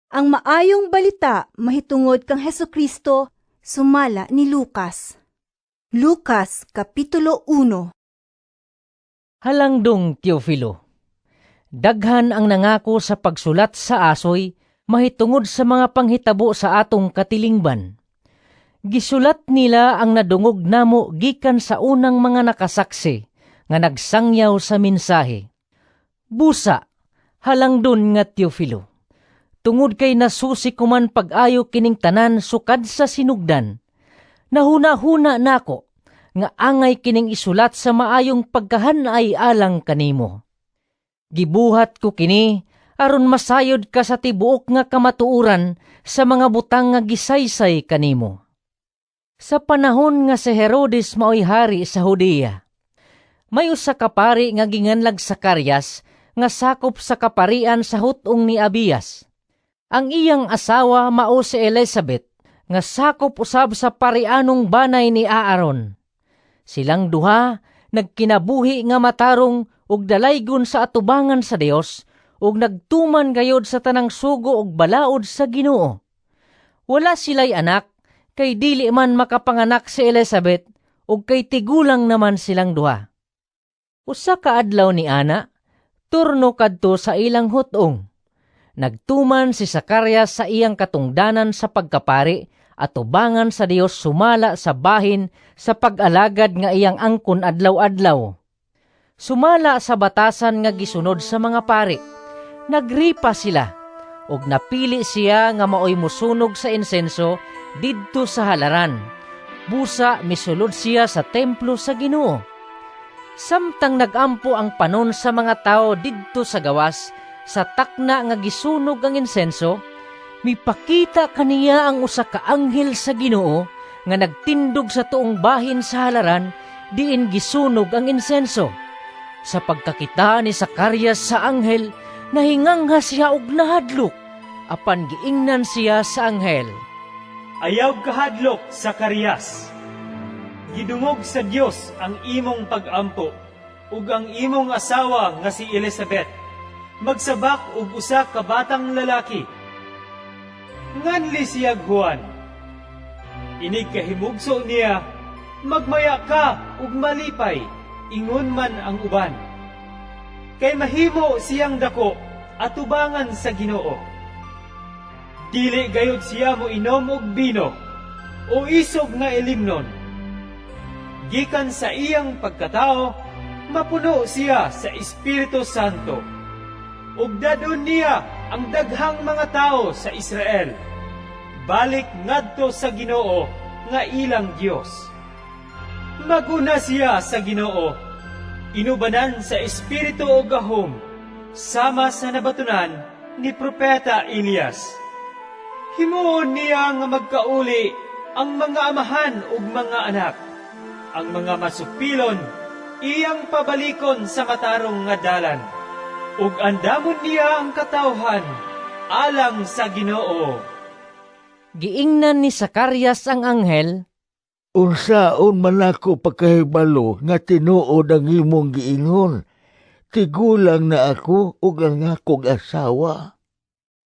Ang maayong balita mahitungod kang Hesukristo sumala ni Lucas. Lucas Kapitulo 1. Halangdong Teofilo, daghan ang nangako sa pagsulat sa asoy mahitungod sa mga panghitabo sa atong katilingban. Gisulat nila ang nadungog namo gikan sa unang mga nakasaksi nga nagsangyaw sa mensahe. Busa, halangdon nga Teofilo, tungod kay nasusi ko man pag-ayo kining tanan sukad sa sinugdan. Nahuna-huna nako nga angay kining isulat sa maayong pagkahanay alang kanimo. Gibuhat ko kini aron masayod ka sa tibuok nga kamatuoran sa mga butang nga gisaysay kanimo. Sa panahon nga si Herodes maoy hari sa Judea, may usa ka pari nga ginganlag Zacarias nga sakop sa kaparian sa hutong ni Abias. Ang iyang asawa mao si Elizabeth, nga sakop usab sa parianong banay ni Aaron. Silang duha nagkinabuhi nga matarong ug dalaygon sa atubangan sa Dios ug nagtuman gayod sa tanang sugo ug balaod sa Ginoo. Wala sila'y anak, kay dili man makapanganak si Elizabeth ug kay tigulang naman silang duha. Usa ka adlaw ni ana, turno kadto sa ilang hutong. Nagtuman si Zacarias sa iyang katungdanan sa pagkapari at tubangan sa Dios sumala sa bahin sa pag-alagad nga iyang angkon adlaw-adlaw. Sumala sa batasan nga gisunod sa mga pari. Nagripa sila ug napili siya nga maoy musunog sa insenso didto sa halaran. Busa misulod siya sa templo sa Ginoo. Samtang nagampo ang panon sa mga tao didto sa gawas, sa takna nga gisunog ang insenso, mipakita kaniya ang usa ka anghel sa Ginoo nga nagtindog sa tuong bahin sa halaran diin gisunog ang insenso. Sa pagkakita ni Zacarias sa anghel, nahingangha siya og nahadlok, apan giingnan siya sa anghel. Ayaw kahadlok, Zacarias. Gidungog sa Dios ang imong pag-ampo ug ang imong asawa nga si Elizabeth magsabak og usa ka batang lalaki. Nganli siya Juan. Inig kahimugso niya, magmaya ka ug malipay, ingon man ang uban. Kay mahimo siyang dako atubangan sa Ginoo. Dili gayud siya mo inom og bino o isog nga ilimnon. Gikan sa iyang pagkatao, mapuno siya sa Espiritu Santo. Ug dadon niya ang daghang mga tao sa Israel, balik ngadto sa Ginoo nga ilang Dios. Maguna siya sa Ginoo, inubanan sa Espiritu o gahom, sama sa nabatunan ni Propeta Elias. Himuon niya nga magkauli ang mga amahan ug mga anak, ang mga masupilon, iyang pabalikon sa matarong nga dalan, ug andamon niya ang katawhan alang sa Ginoo. Giingnan ni Zacarias ang anghel, Unsaon man ako pagkahibalo nga tinuod ang imong giingon? Tigulang na ako ug ang akong asawa.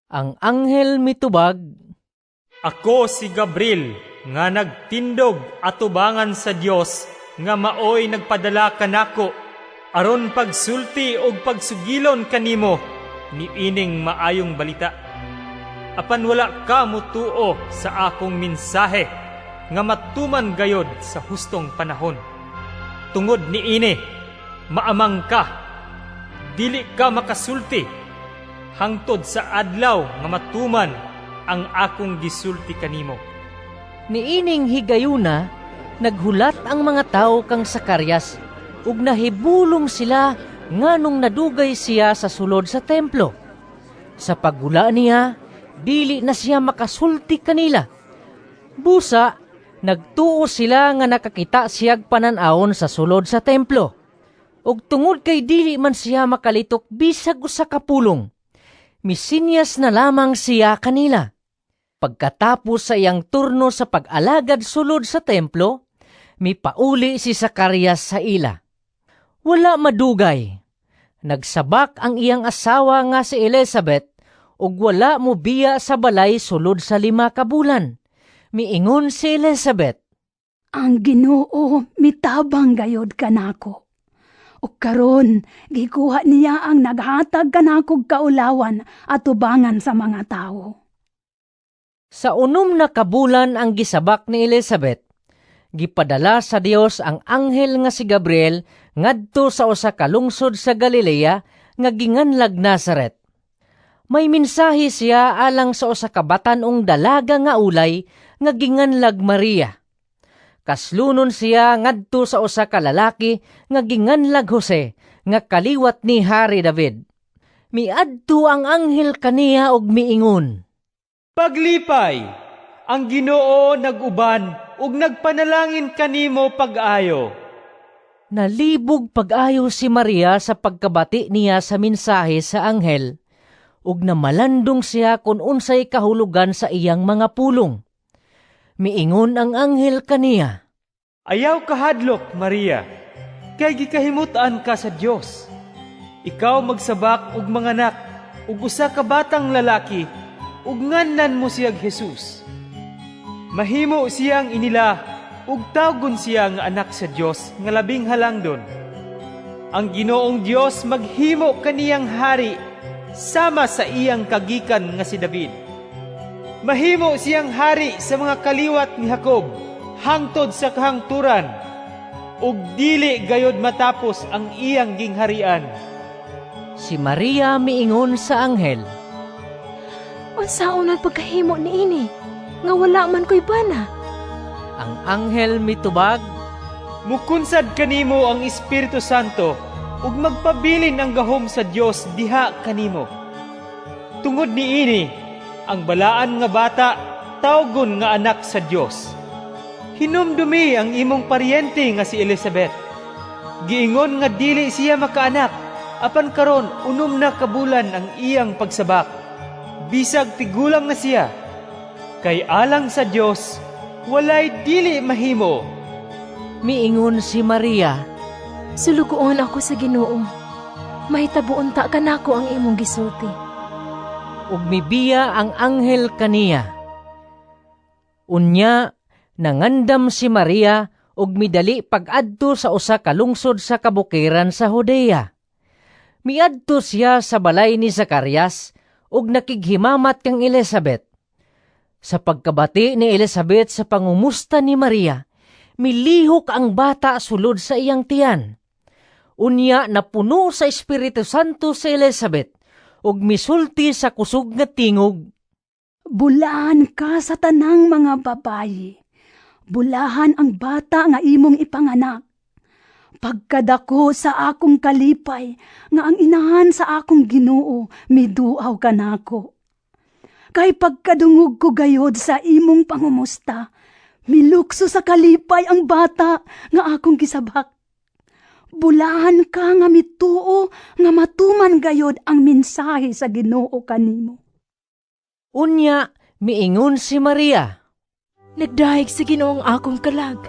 ang anghel mitubag, Ako si Gabriel nga nagtindog atubangan sa Dios nga maoy nagpadala kanako aron pagsulti og pagsugilon kanimo ni ining maayong balita. Apan wala ka mutuo sa akong mensahe nga matuman gayod sa hustong panahon. Tungod ni ini, maamang ka, dili ka makasulti hangtod sa adlaw nga matuman ang akong gisulti kanimo. niining higayuna, naghulat ang mga tao kang Zacarias ug nahibulong sila nganong nadugay siya sa sulod sa templo. Sa paghula niya, dili na siya makasulti kanila. Busa, nagtuo sila nga nakakita siyag pananawon sa sulod sa templo. Ug tungod kay dili man siya makalitok bisag usa ka pulong, misinyas na lamang siya kanila. Pagkatapos sa iyang turno sa pag-alagad sulod sa templo, mipauli si Zacarias sa ila. Wala madugay. Nagsabak ang iyang asawa nga si Elizabeth ug wala mo biya sa balay sulod sa 5 ka bulan. Miingon si Elizabeth, Ang Ginoo mitabang gayod kanako. O karon gikuha niya ang naghatag kanakog kaulawan at tubangan sa mga tao. sa 6 na kabulan ang gisabak ni Elizabeth, gipadala sa Dios ang anghel nga si Gabriel ngadto sa usa ka lungsod sa Galilea nga ginganlag Nazaret. May mensahe siya alang sa usa ka batan-ong dalaga nga ulay nga ginganlag Maria. Kaslunon siya ngadto sa usa ka lalaki nga ginganlag Jose nga kaliwat ni Hari David. Miadto ang anghel kaniya og miingon, Paglipay, ang Ginoo nag-uban ug nagpanalangin kanimo pag-ayo. Nalibog pag-ayo si Maria sa pagkabati niya sa mensahe sa anghel, ug namalandong siya kung unsay kahulugan sa iyang mga pulong. Miingon ang anghel kaniya, Ayaw kahadlok, Maria, kay gikahimutan ka sa Dios. Ikaw magsabak ug manganak, ug usa ka batang lalaki, ug ngannan mo siyag Jesus. Mahimo siyang inila, ug tawgon siya nga anak sa Dios nga labing halangdon. Ang Ginoong Dios maghimo kaniyang hari sama sa iyang kagikan nga si David. Mahimo siyang hari sa mga kaliwat ni Jacob, hangtod sa kahangturan, ug dili gayod matapos ang iyang gingharian. si Maria miingon sa anghel, Unsaon ang pagkahimo niini, nga wala man ko'y bana? ang anghel mitubag, Mukunsad kanimo ang Espiritu Santo, ug magpabilin ang gahom sa Dios diha kanimo. Tungod niini, ang balaan nga bata tawgon nga anak sa Dios. Hinumdumi ang imong paryente nga si Elizabeth. Giingon nga dili siya makaanak, apan karon 6 na kabulan ang iyang pagsabak. Bisag tigulang na siya, kay alang sa Dios walay dili mahimo. miingon si Maria, Sulugoon ako sa Ginoo. Mahitabuon ta kanako ang imong gisulti. ug mibiya ang anghel kaniya. Unya, nangandam si Maria ug midali pag-adto sa usa ka lungsod sa kabukiran sa Judea. Miadto siya sa balay ni Zacarias ug nakighimamat kang Elizabeth. Sa pagkabati ni Elizabeth sa pangumusta ni Maria, milihok ang bata sulod sa iyang tiyan. Unya napuno sa Espiritu Santo si Elizabeth ug misulti sa kusog nga tingog, Bulahan ka sa tanang mga babayi. Bulahan ang bata nga imong ipanganak. Pagkadako sa akong kalipay, nga ang inahan sa akong Ginoo, miduaw kanako. Kay pagkadungog ko gayod sa imong pangumusta, milukso sa kalipay ang bata nga akong gisabak. Bulahan ka nga mituo nga matuman gayod ang mensahe sa Ginoo kanimo. Unya, miingon si Maria, Nagdahig sa Ginoo ang akong kalag,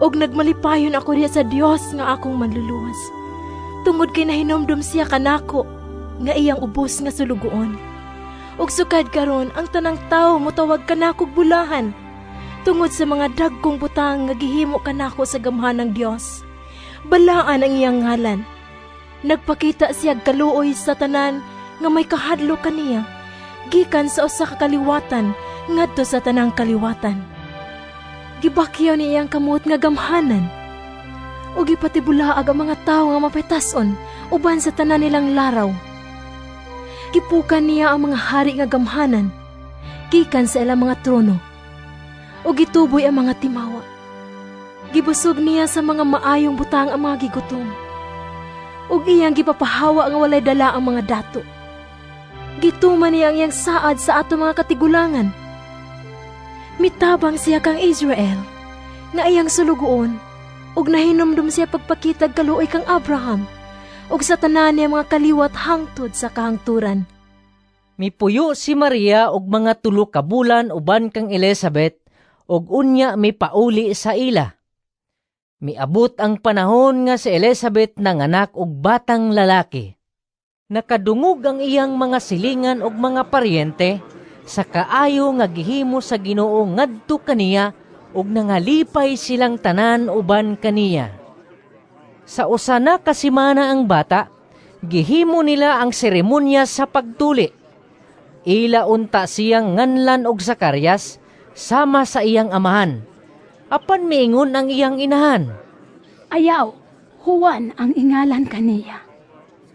og nagmalipayon ako diya sa Dios nga akong manluluwas. Tungod kay nahinomdom siya kanako, nga iyang ubos nga sulugoon. Ug sukad karon ang tanang tawo motawag kanako bulahan, tungod sa mga dagkong butang nga gihimo kanako sa gamhan ng Dios. Balaan ang iyang ngalan. Nagpakita siya kaluoy sa tanan nga may kahadlo kaniya, gikan sa usa ka kaliwatan ngadto sa tanang kaliwatan. Gibakyaw ni iyang kamot nga gamhanan, ug gipatibulaag ang mga tawo nga mapetason uban sa tanan nilang laraw. Gipukan niya ang mga hari nga gamhanan, gikan sa ilang mga trono, ug gituboy ang mga timawa. Gibusog niya sa mga maayong butang ang mga gigutom, ug iyang gipapahawa nga walay dala ang mga dato. Gituman niya ang iyang saad sa ato mga katigulangan. Mitabang siya kang Israel, nga iyang sulugoon, ug nahinomdom siya pagpakitag kaluoy kang Abraham, ug sa tanan niya mga kaliwat hangtod sa kahangturan. mipuyo si Maria og mga 3 ka bulan uban kang Elizabeth ug unya mipauli sa ila. Miabot ang panahon nga si Elizabeth nanganak og batang lalaki. Nakadungog ang iyang mga silingan og mga paryente sa kaayo nga gihimo sa Ginoo ngadto kaniya ug nangalipay silang tanan uban kaniya. Sa usa na ka semana ang bata, gihimo nila ang seremonya sa pagtuli. Ila unta siyang nganlan og Zacarias sama sa iyang amahan. Apan miingon ang iyang inahan. Ayaw, Juan ang ingalan kaniya.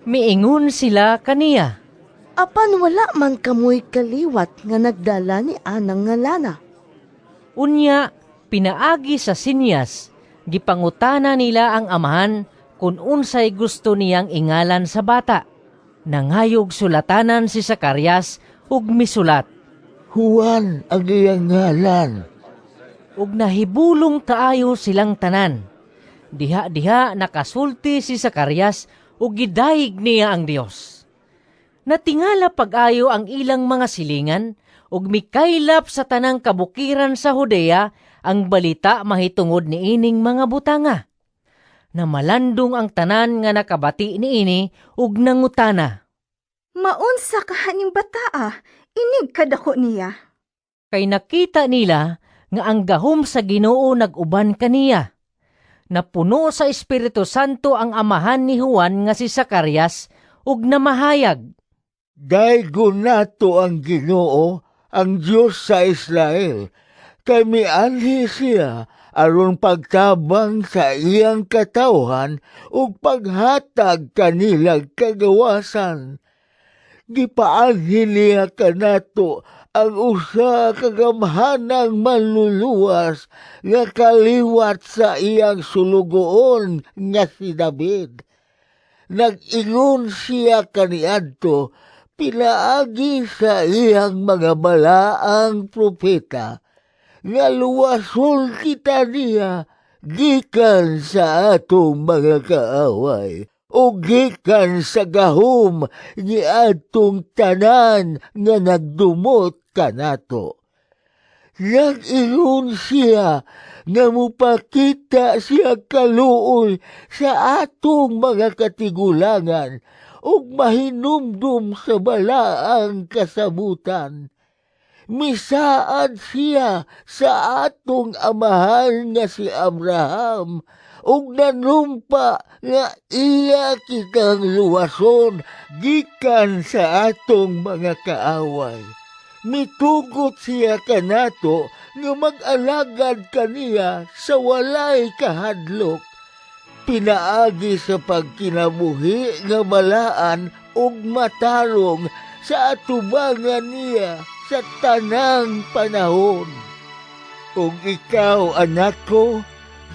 Miingon sila kaniya. Apan wala man kamoy kaliwat nga nagdala ni anang ngalana. Unya, pinaagi sa sinyas, gipangutana nila ang amahan kung unsay gusto niyang ingalan sa bata. Nangayog sulatanan si Zacarias ug misulat. Juan ang iyang ngalan. Ug nahibulong kaayo silang tanan. Diha-diha nakasulti si Zacarias ug gidayeg niya ang Dios. Natingala pag-ayo ang ilang mga silingan ug mikaylap sa tanang kabukiran sa Judea ang balita mahitungod ni ining mga butanga. Namalandong ang tanan nga nakabati niini ug nangutana. Maunsa ka haning bata inig kadako niya. Kay nakita nila nga ang gahom sa Ginoo nag-uban kaniya. Napuno sa Espiritu Santo ang amahan ni Juan nga si Zacarias ug namahayag. Daygo nato ang Ginoo, ang Diyos sa Israel, kay mianhi siya aron pagtabang sa iyang katawhan ug paghatag kanilang kagawasan. Gipaanhi niya kanato ang usa ka gamhanang manluluwas nga kaliwat sa iyang sulugoon nga si David. Nag-ingon siya kaniadto pinaagi sa iyang mga balaang propeta nga luwason kita niya gikan sa atong mga kaaway o gikan sa gahom ni atong tanan nga nagdumot kanato. Nag-ingon siya nga mupakita siya kaluoy sa atong mga katigulangan ug mahinumdum sa balaang kasabutan. Misaad siya sa atong amahan nga si Abraham ug nanumpa nga iya kitang luwason gikan sa atong mga kaaway. Mitugot siya kanato nga mag-alagad kaniya sa walay kahadlok. Pinaagi sa pagkinabuhi nga balaan ug matarong sa atubangan niya sa tanang panahon. Ug ikaw, anak ko,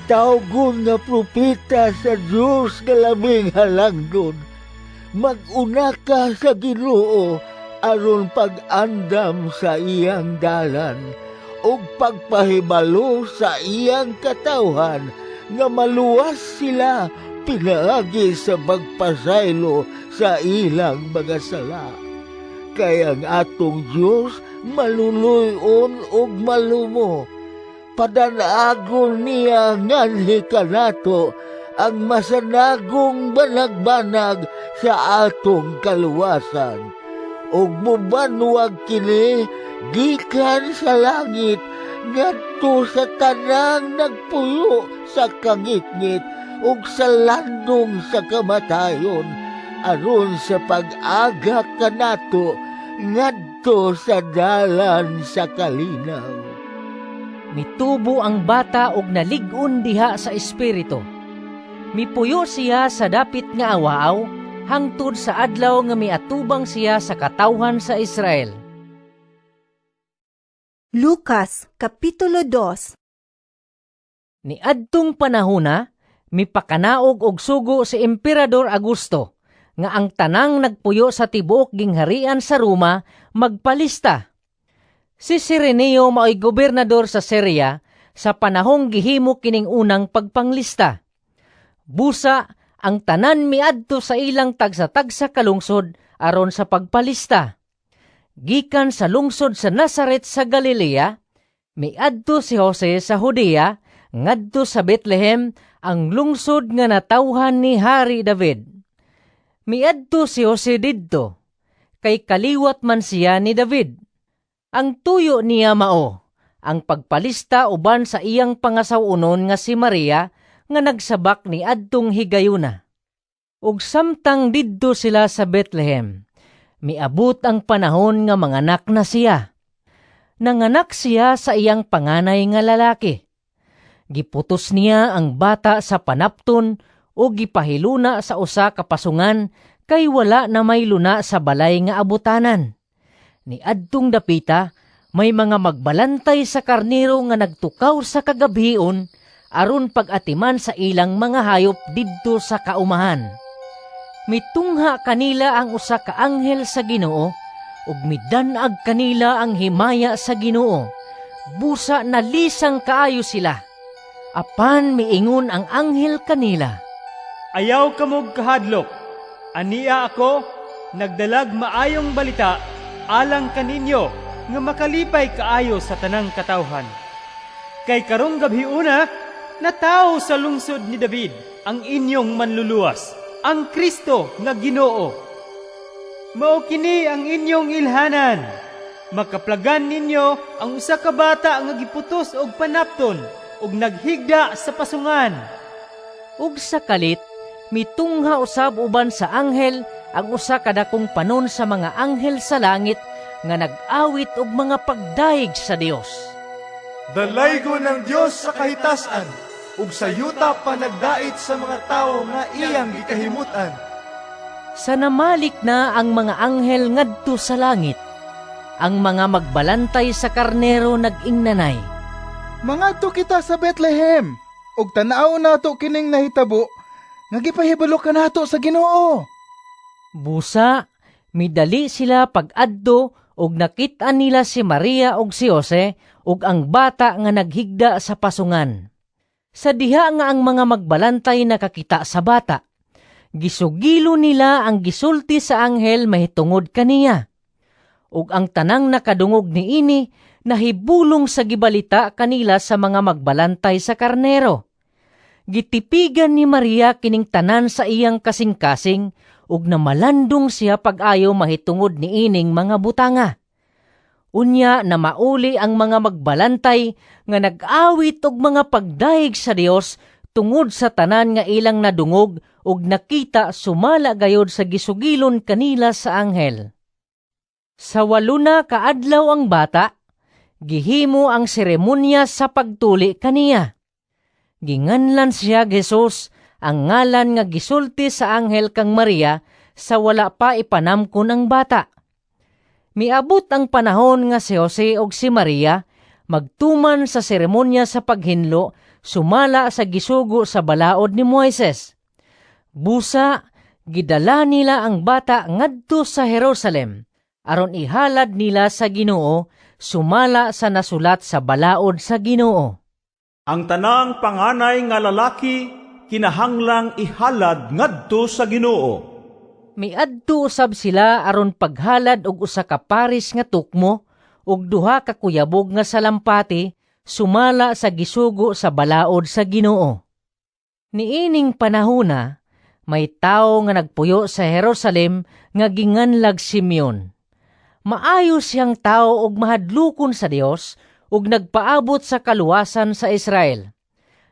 tawgon nga propeta sa Diyos nga labing halangdon. Mag-una ka sa Ginoo aron pag-andam sa iyang dalan ug pagpahibalo sa iyang katawhan nga maluwas sila pinaagi sa pagpasaylo sa ilang mga sala. Kaya ang atong Diyos maluluyon ug malumo. Padanagon niya nganhi kanato ang masanagong banag-banag sa atong kaluwasan. Ug mubanwag kini gikan sa langit ngadto sa tanang nagpuyo sa kangitngit ug sa landong sa kamatayon aron sa pag-aga kanato ngadto sa dalan sa kalinaw. Mitubo ang bata og nalig-on diha sa espiritu. Mipuyo siya sa dapit nga awaaw hangtod sa adlaw nga miatubang siya sa katawhan sa Israel. Lucas, Kapitulo 2. Niadtong panahona, mipakanaog og sugo si Emperador Augusto nga ang tanang nagpuyo sa tibuok gingharian sa Roma magpalista. Si Cirenio mao'y gobernador sa Syria sa panahong gihimo kining unang pagpanglista. Busa ang tanan miadto sa ilang tagsa-tagsa kalungsod aron sa pagpalista. Gikan sa lungsod sa Nazaret sa Galilea, miadto si Jose sa Judea, ngadto sa Bethlehem, ang lungsod nga natawhan ni Hari David. Miadto si Jose didto, kay kaliwat man siya ni David. Ang tuyo niya mao, ang pagpalista uban sa iyang pangasawunon nga si Maria nga nagsabak ni adtong higayuna. Ug samtang didto sila sa Bethlehem, miabot ang panahon nga manganak na siya. Nanganak siya sa iyang panganay nga lalaki. Giputos niya ang bata sa panapton o gipahiluna sa usa ka pasungan kay wala na may luna sa balay nga abutanan. Ni adtong dapita, may mga magbalantay sa karnero nga nagtukaw sa kagabhion aron pag-atiman sa ilang mga hayop didto sa kaumahan. Mitungha kanila ang usa ka anghel sa Ginoo ug midanag kanila ang himaya sa Ginoo. Busa na lisang kaayo sila. Apan miingon ang anghel kanila, Ayaw kamog kahadlok, ania ako nagdalag maayong balita alang kaninyo nga makalipay kaayo sa tanang katawhan. Kay karong gabhiuna, natao sa lungsod ni David ang inyong manluluwas, ang Kristo nga Ginoo. Mao kini ang inyong ilhanan. Makaplagan ninyo ang usa ka bata nga giputos og panapton ug naghigda sa pasungan. ug sa kalit mitungha usab uban sa anghel ang usa ka dakong panon sa mga anghel sa langit nga nag-awit og mga pagdaig sa Dios. Dalaygo ng Dios sa kahitasan, ug sa yuta panagdait sa mga tawo nga iyang gikahimutan. Sa namalik na ang mga anghel ngadto sa langit, ang mga magbalantay sa karnero nag-ingnanay. Mangadto kita sa Bethlehem, ug tanaw nato kining nahitabo, nga gipahibalo ka nato sa Ginoo. Busa, midali sila pag-adto ug nakit-an nila si Maria ug si Jose ug ang bata nga naghigda sa pasungan. Sa diha nga ang mga magbalantay nakakita sa bata, gisugilo nila ang gisulti sa anghel mahitungod kaniya. Ug ang tanang nakadungog niini nahibulong sa gibalita kanila sa mga magbalantay sa karnero. Gitipigan ni Maria kining tanan sa iyang kasing-kasing ug namalandong siya pag-ayo mahitungod niining mga butanga. Unya na mauli ang mga magbalantay nga nag-awit og mga pagdaig sa Dios tungod sa tanan nga ilang nadungog ug nakita sumala gayod sa gisugilon kanila sa anghel. Sa 8 na kaadlaw ang bata, gihimo ang seremonya sa pagtuli kaniya. Ginganlan siya Jesus, ang ngalan nga gisulti sa anghel kang Maria sa wala pa ipanamkon ang bata. Miabot ang panahon nga si Jose ug si Maria magtuman sa seremonya sa paghinlo sumala sa gisugo sa balaod ni Moises. Busa, gidala nila ang bata ngadto sa Jerusalem aron ihalad nila sa Ginoo sumala sa nasulat sa balaod sa Ginoo. Ang tanang panganay nga lalaki kinahanglang ihalad ngadto sa Ginoo. Miadto usab sila aron paghalad og usa ka paris nga tukmo ug 2 ka kuyabog nga salampati sumala sa gisugo sa balaod sa Ginoo. Niining panahona, may tawo nga nagpuyo sa Jerusalem nga ginganlag Simeon. Maayo siyang tawo ug mahadlukon sa Dios ug nagpaabot sa kaluwasan sa Israel.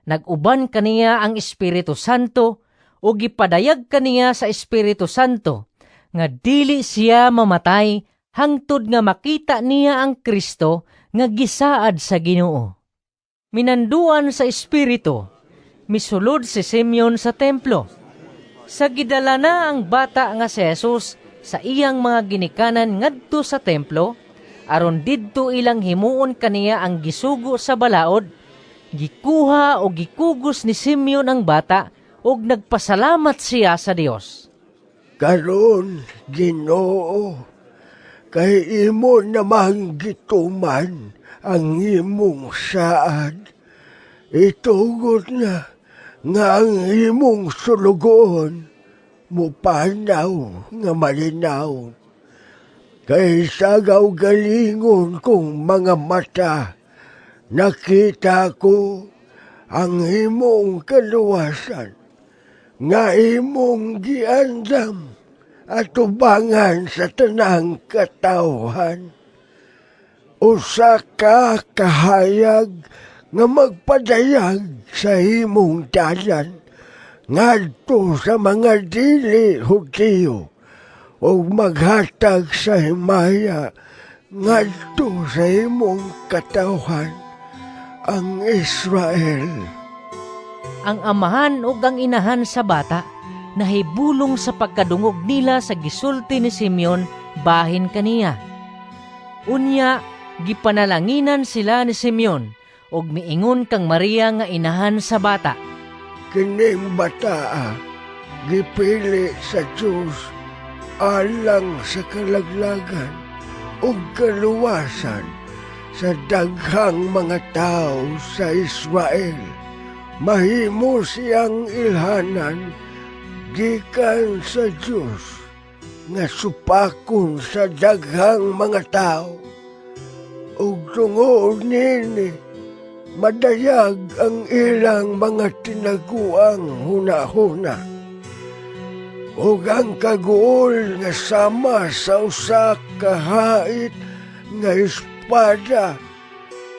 Nag-uban kaniya ang Espiritu Santo ug gipadayag kaniya sa Espiritu Santo nga dili siya mamatay hangtod nga makita niya ang Kristo nga gisaad sa Ginoo. Minanduan sa Espiritu, misulod si Simeon sa templo. Sa gidala na ang bata nga si Jesus sa iyang mga ginikanan ngadto sa templo, aron didto ilang himuon kaniya ang gisugo sa balaod, gikuha o gikugos ni Simeon ang bata ug nagpasalamat siya sa Dios. Karon, Ginoo, kay imo namang gituman ang imong saad. Itugod na nga ang imong sulugon mupanaw nga malinaw. Kay sagaw galingon kong mga mata, nakita ko ang imong kaluwasan, nga imong giandam at ubangan sa tanang katawhan. Usa ka kahayag nga magpadayag sa himong dalan ngadto sa mga dili Hudiyo ug maghatag sa himaya ngadto sa himong katawhan ang Israel. Ang amahan ug ang inahan sa bata nahibulong sa pagkadungog nila sa gisulti ni Simeon bahin kaniya. Unya, gipanalanginan sila ni Simeon ug miingon kang Maria nga inahan sa bata. Kining bataa gipili sa Dios alang sa kalaglagan ug kaluwasan sa daghang mga tao sa Israel. Mahimo siyang ilhanan gikan sa Dios nga supakon sa daghang mga tao. Ug tungod nini madayag ang ilang mga tinaguang hunahuna. Ug ang kaguol nga sama sa usa ka hait nga espada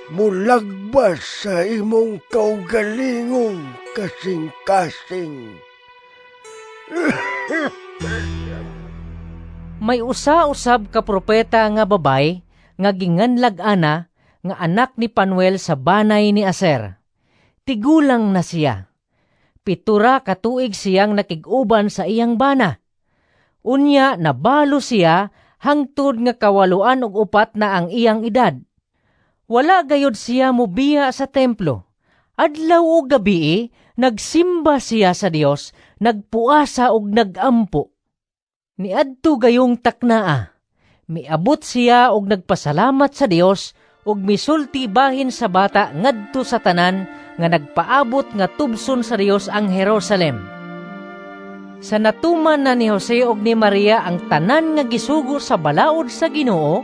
mulagbas sa imong kaugalingong kasing-kasing. May usa-usab ka propeta nga babay nga ginganlag ana nga anak ni Panuel sa banay ni Aser. Tigulang na siya. 7 ka tuig siyang nakig-uban sa iyang bana. Unya nabalo siya hangtod nga 8 ug 4 na ang iyang edad. Wala gayud siya mobiya sa templo. Adlaw o gabi nagsimba siya sa Dios, nagpuasa ug nagampo. Niadto gayong taknaa. Miabot siya og nagpasalamat sa Dios ug misulti bahin sa bata ngadto sa tanan nga nagpaabot nga tubson sa Dios ang Jerusalem. Sa natuman na ni Jose ug ni Maria ang tanan nga gisugo sa balaod sa Ginoo,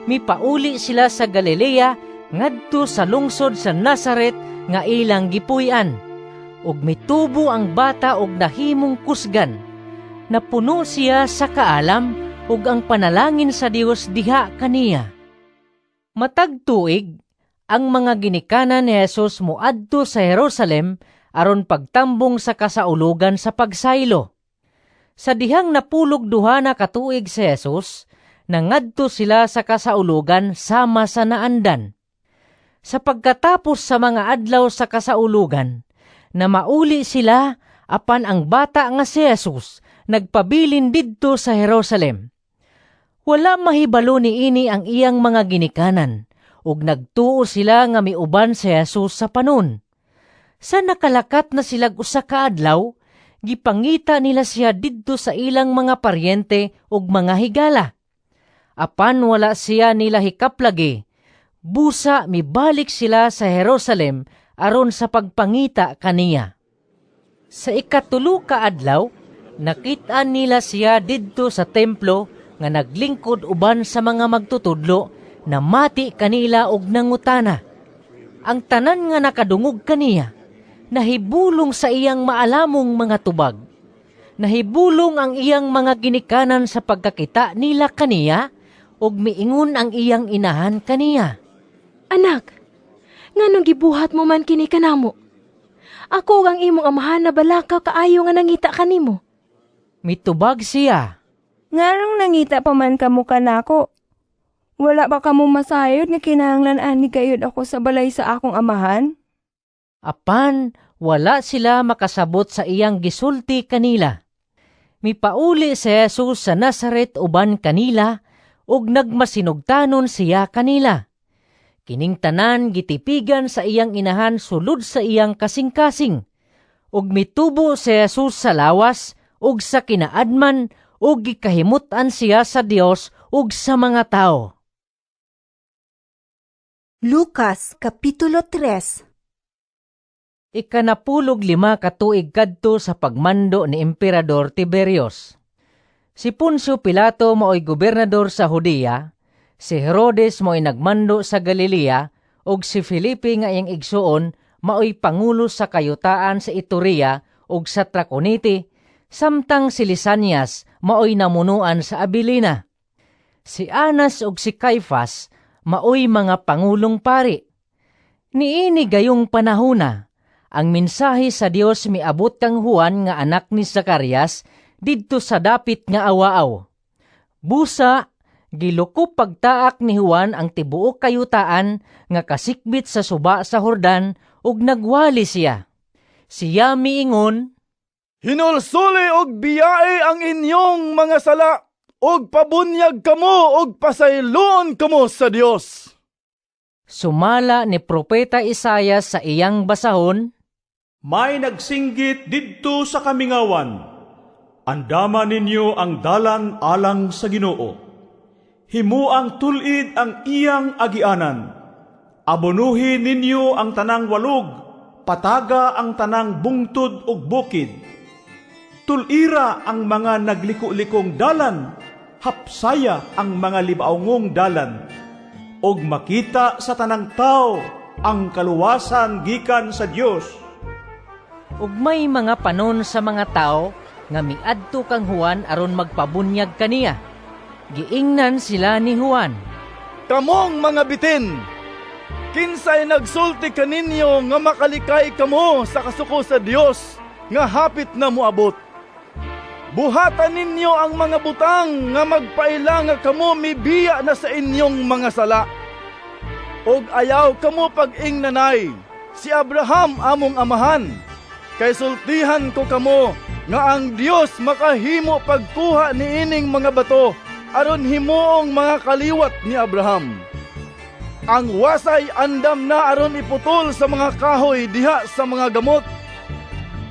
mipauli sila sa Galilea ngadto sa lungsod sa Nazaret nga ilang gipuy-an. Ug mitubo ang bata og nahimong kusgan. Napuno siya sa kaalam ug ang panalangin sa Dios diha kaniya. Matag tuig, ang mga ginikanan ni Jesus moadto sa Jerusalem aron pagtambong sa kasaulugan sa pagsaylo. Sa dihang napulog 2 na katuig si Jesus, nangadto sila sa kasaulugan sama sa naandan. Sa pagkatapos sa mga adlaw sa kasaulugan, na mauli sila apan ang bata nga si Jesus nagpabilin didto sa Jerusalem. Wala mahibalo ni ini ang iyang mga ginikanan, ug nagtuo sila nga miuban si Jesus sa panon. Sa nakalakat na sila usa ka adlaw, gipangita nila siya didto sa ilang mga paryente ug mga higala. Apan wala siya nila hikaplagi, busa mibalik sila sa Jerusalem aron sa pagpangita kaniya. Sa 3 ka adlaw, nakita nila siya didto sa templo nga naglingkod uban sa mga magtutudlo na mati kanila og nangutana. Ang tanan nga nakadungog kaniya, nahibulong sa iyang maalamong mga tubag. Nahibulong ang iyang mga ginikanan sa pagkakita nila kaniya ug miingon ang iyang inahan kaniya. Anak, nganong gibuhat mo man kini kanamo? Ako ang imong amahan na balakaw kaayo nga nangita kanimo. Mitubag siya. Ngarong nangita pa man kamo kanako. Wala ba kamo masayod nga kinahanglan ani kayod ako sa balay sa akong amahan? Apan wala sila makasabot sa iyang gisulti kanila. Mipauli si Jesus sa Nazaret uban kanila ug nagmasinugtanon siya kanila. Kining tanan gitipigan sa iyang inahan sulod sa iyang kasing-kasing. Ug mitubo si Jesus sa lawas ug sa kinaadman ug gikahimutan siya sa Dios ug sa mga tao. Lucas Kapitulo 3. 15 ka tuig kadto sa pagmando ni Emperador Tiberios. Si Poncio Pilato maoy gobernador sa Judea, si Herodes maoy nagmando sa Galilea, ug si Felipe nga iyang igsuon maoy pangulo sa kayutaan sa Iturea ug sa Traconite, samtang si Lisanias maoy namunuan sa Abilina. Si Anas ug si Caifas maoy mga pangulong pari. Niini gayong panahona, ang mensahe sa Dios miabot kang Juan nga anak ni Zacarias didto sa dapit nga awaaw. Busa, gilukop pagtaak ni Juan ang tibuok kayutaan nga kasikbit sa suba sa Jordan ug nagwali siya. Siya miingon, Hinulsuli og biyae ang inyong mga sala, og pabunyag kamo og pasayloon kamo sa Dios. Sumala ni Propeta Isaias sa iyang basahon, May nagsinggit didto sa kamingawan, andaman ninyo ang dalan alang sa Ginoo. Himuang tulid ang iyang agianan. Abonuhin ninyo ang tanang walog, pataga ang tanang bungtod ug bukid. Tulira ang mga nagliko-likong dalan, hapsaya ang mga libaongong dalan, og makita sa tanang tao ang kaluwasan gikan sa Dios. ug may mga panon sa mga tao nga miadto kang Juan aron magpabunyag kaniya. Giingnan sila ni Juan, Kamong mga bitin, kinsay nagsulti kaninyo nga makalikay kamo sa kasuko sa Dios nga hapit na moabot. Buhatan ninyo ang mga butang nga magpaila nga kamo mibiya na sa inyong mga sala. Og ayaw kamo pag-ingnanay, si Abraham among amahan, kay sultihan ko kamo nga ang Dios makahimo pagkuha niining mga bato aron himuong mga kaliwat ni Abraham. Ang wasay andam na aron iputol sa mga kahoy diha sa mga gamot.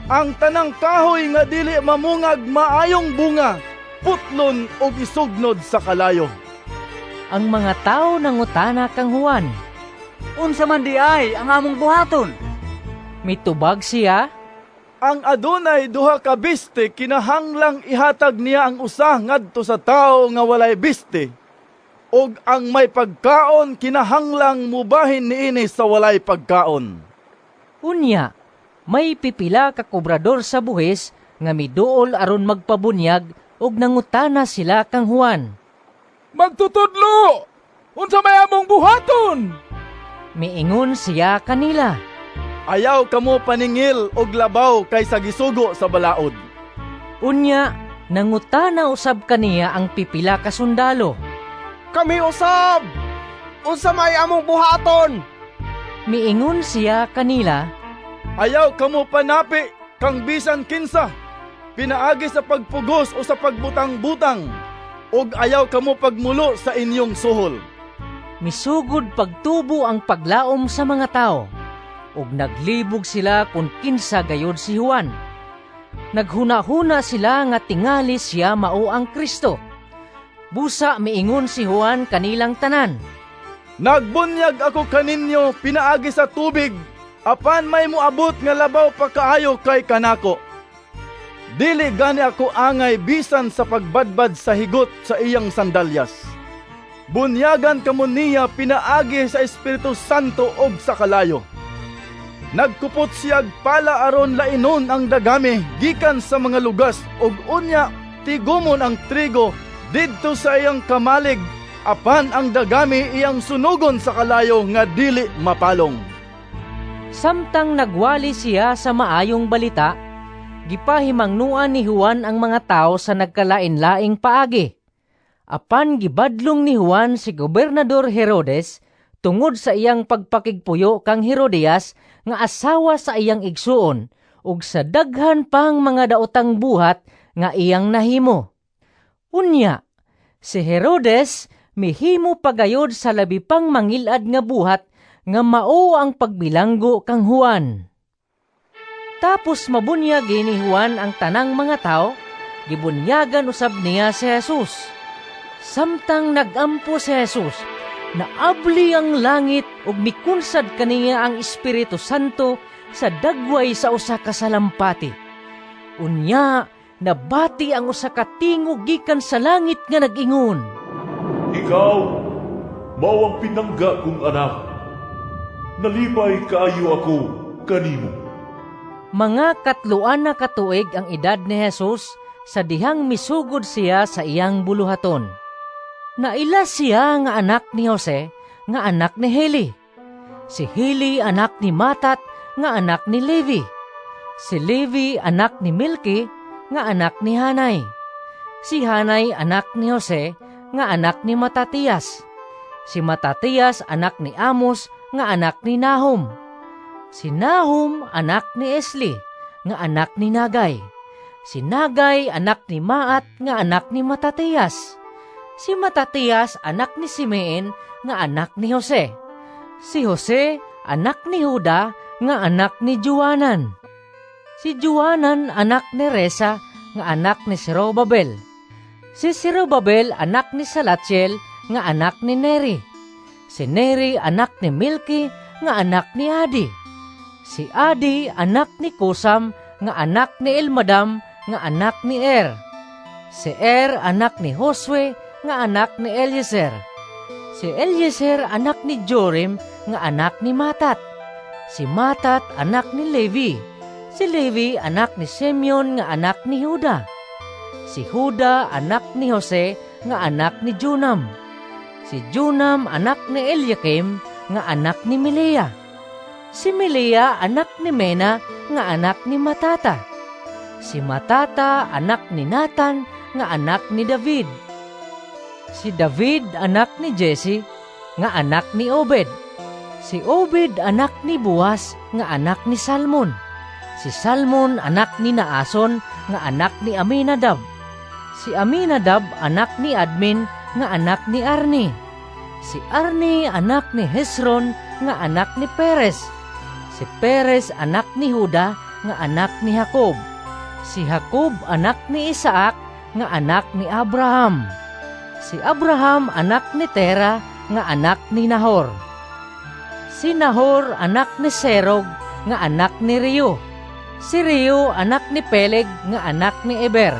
Ang tanang kahoy nga dili mamungag maayong bunga, putlon o isugnod sa kalayo. Ang mga tao nangutana kang Juan, Unsa man di ay ang among buhaton? mitubag siya, Ang adunay duha ka biste kinahanglang ihatag niya ang usa ngadto sa tao nga walay biste. Og ang may pagkaon kinahanglang mubahin niini sa walay pagkaon. Unya, may pipila ka kobrador sa buhis nga miduol aron magpabunyag ug nangutana sila kang Juan. Magtutudlo! Unsa may among buhaton? Miingon siya kanila, Ayaw kamo paningil og labaw kaysa gisugo sa balaod. Unya, nangutana usab kaniya ang pipila ka sundalo. Kami usab! Unsa may among buhaton? Miingon siya kanila, Ayaw kamo panapi kang bisan kinsa, pinaagi sa pagpugos o sa pagbutang-butang, og ayaw kamo pagmulo sa inyong suhol. misugod pagtubo ang paglaom sa mga tao, ug naglibog sila kung kinsa gayod si Juan. Naghuna-huna sila nga tingali siya mao ang Kristo. Busa miingon si Juan kanilang tanan, Nagbunyag ako kaninyo pinaagi sa tubig, apan may muabot nga labaw pa kaayo kay kanako. Dili gani ako angay bisan sa pagbadbad sa higot sa iyang sandalyas. Bunyagan kamo niya pinaagi sa Espiritu Santo og sa kalayo. Nagkupot siyag pala aron lainon ang dagami gikan sa mga lugas og unya tigumon ang trigo didto sa iyang kamalig, apan ang dagami iyang sunugon sa kalayo nga dili mapalong. Samtang nagwali siya sa maayong balita, gipahimangnuan ni Juan ang mga tao sa nagkalain-laing paagi. Apan gibadlong ni Juan si Gobernador Herodes tungod sa iyang pagpakigpuyo kang Herodias nga asawa sa iyang igsuon ug sa daghan pang mga daotang buhat nga iyang nahimo. Unya, si Herodes mihimo pagayod sa labi pang mangilad nga buhat nga mao ang pagbilanggo kang Juan. Tapos mabunyagi ni Juan ang tanang mga tao, gibunyagan usab niya si Jesus. Samtang nagampo si Jesus, naabli ang langit ug mikunsad kaniya ang Espiritu Santo sa dagway sa usa ka salampati. Unya, nabati ang usa ka tingog gikan sa langit nga nag-ingon, Ikaw, mao ang pinangga kong anak. Nalipay kaayo ako kanimo. Mga 3 na katuig ang edad ni Jesus sa dihang misugod siya sa iyang buluhaton. Naila siya nga anak ni Jose, nga anak ni Heli. Si Heli anak ni Matat, nga anak ni Levi. Si Levi anak ni Milki, nga anak ni Hanay. Si Hanay anak ni Jose, nga anak ni Matatias. Si Matatias anak ni Amos, nga anak ni Nahum. Si Nahum anak ni Esli, nga anak ni Nagay. Si Nagay anak ni Maat, nga anak ni Matatias. Si Matatias anak ni Simeon, nga anak ni Jose. Si Jose anak ni Juda, nga anak ni Juanan. Si Juanan anak ni Resa, nga anak ni Serubabel. Si Serubabel anak ni Salatiel, nga anak ni Neri. Si Neri anak ni Milki, nga anak ni Adi. Si Adi anak ni Kusam, nga anak ni Elmadam, nga anak ni Er. Si Er anak ni Josue, nga anak ni Eliezer. Si Eliezer anak ni Jorim, nga anak ni Matat. Si Matat anak ni Levi. Si Levi anak ni Simeon, nga anak ni Huda. Si Huda anak ni Jose, nga anak ni Junam. Si Junam anak ni Eliakim, nga anak ni Melea. Si Melea anak ni Mena, nga anak ni Matata. Si Matata anak ni Nathan, nga anak ni David. Si David anak ni Jesse, nga anak ni Obed. Si Obed anak ni Boaz, nga anak ni Salmon. Si Salmon anak ni Naason, nga anak ni Aminadab. Si Aminadab anak ni Admin, nga anak ni Arni. Si Arni anak ni Hezron, nga anak ni Perez. Si Perez anak ni Huda, nga anak ni Jacob. Si Jacob anak ni Isaac, nga anak ni Abraham. Si Abraham anak ni Tera, nga anak ni Nahor. Si Nahor anak ni Serog, nga anak ni Reu. Si Reu anak ni Peleg, nga anak ni Eber.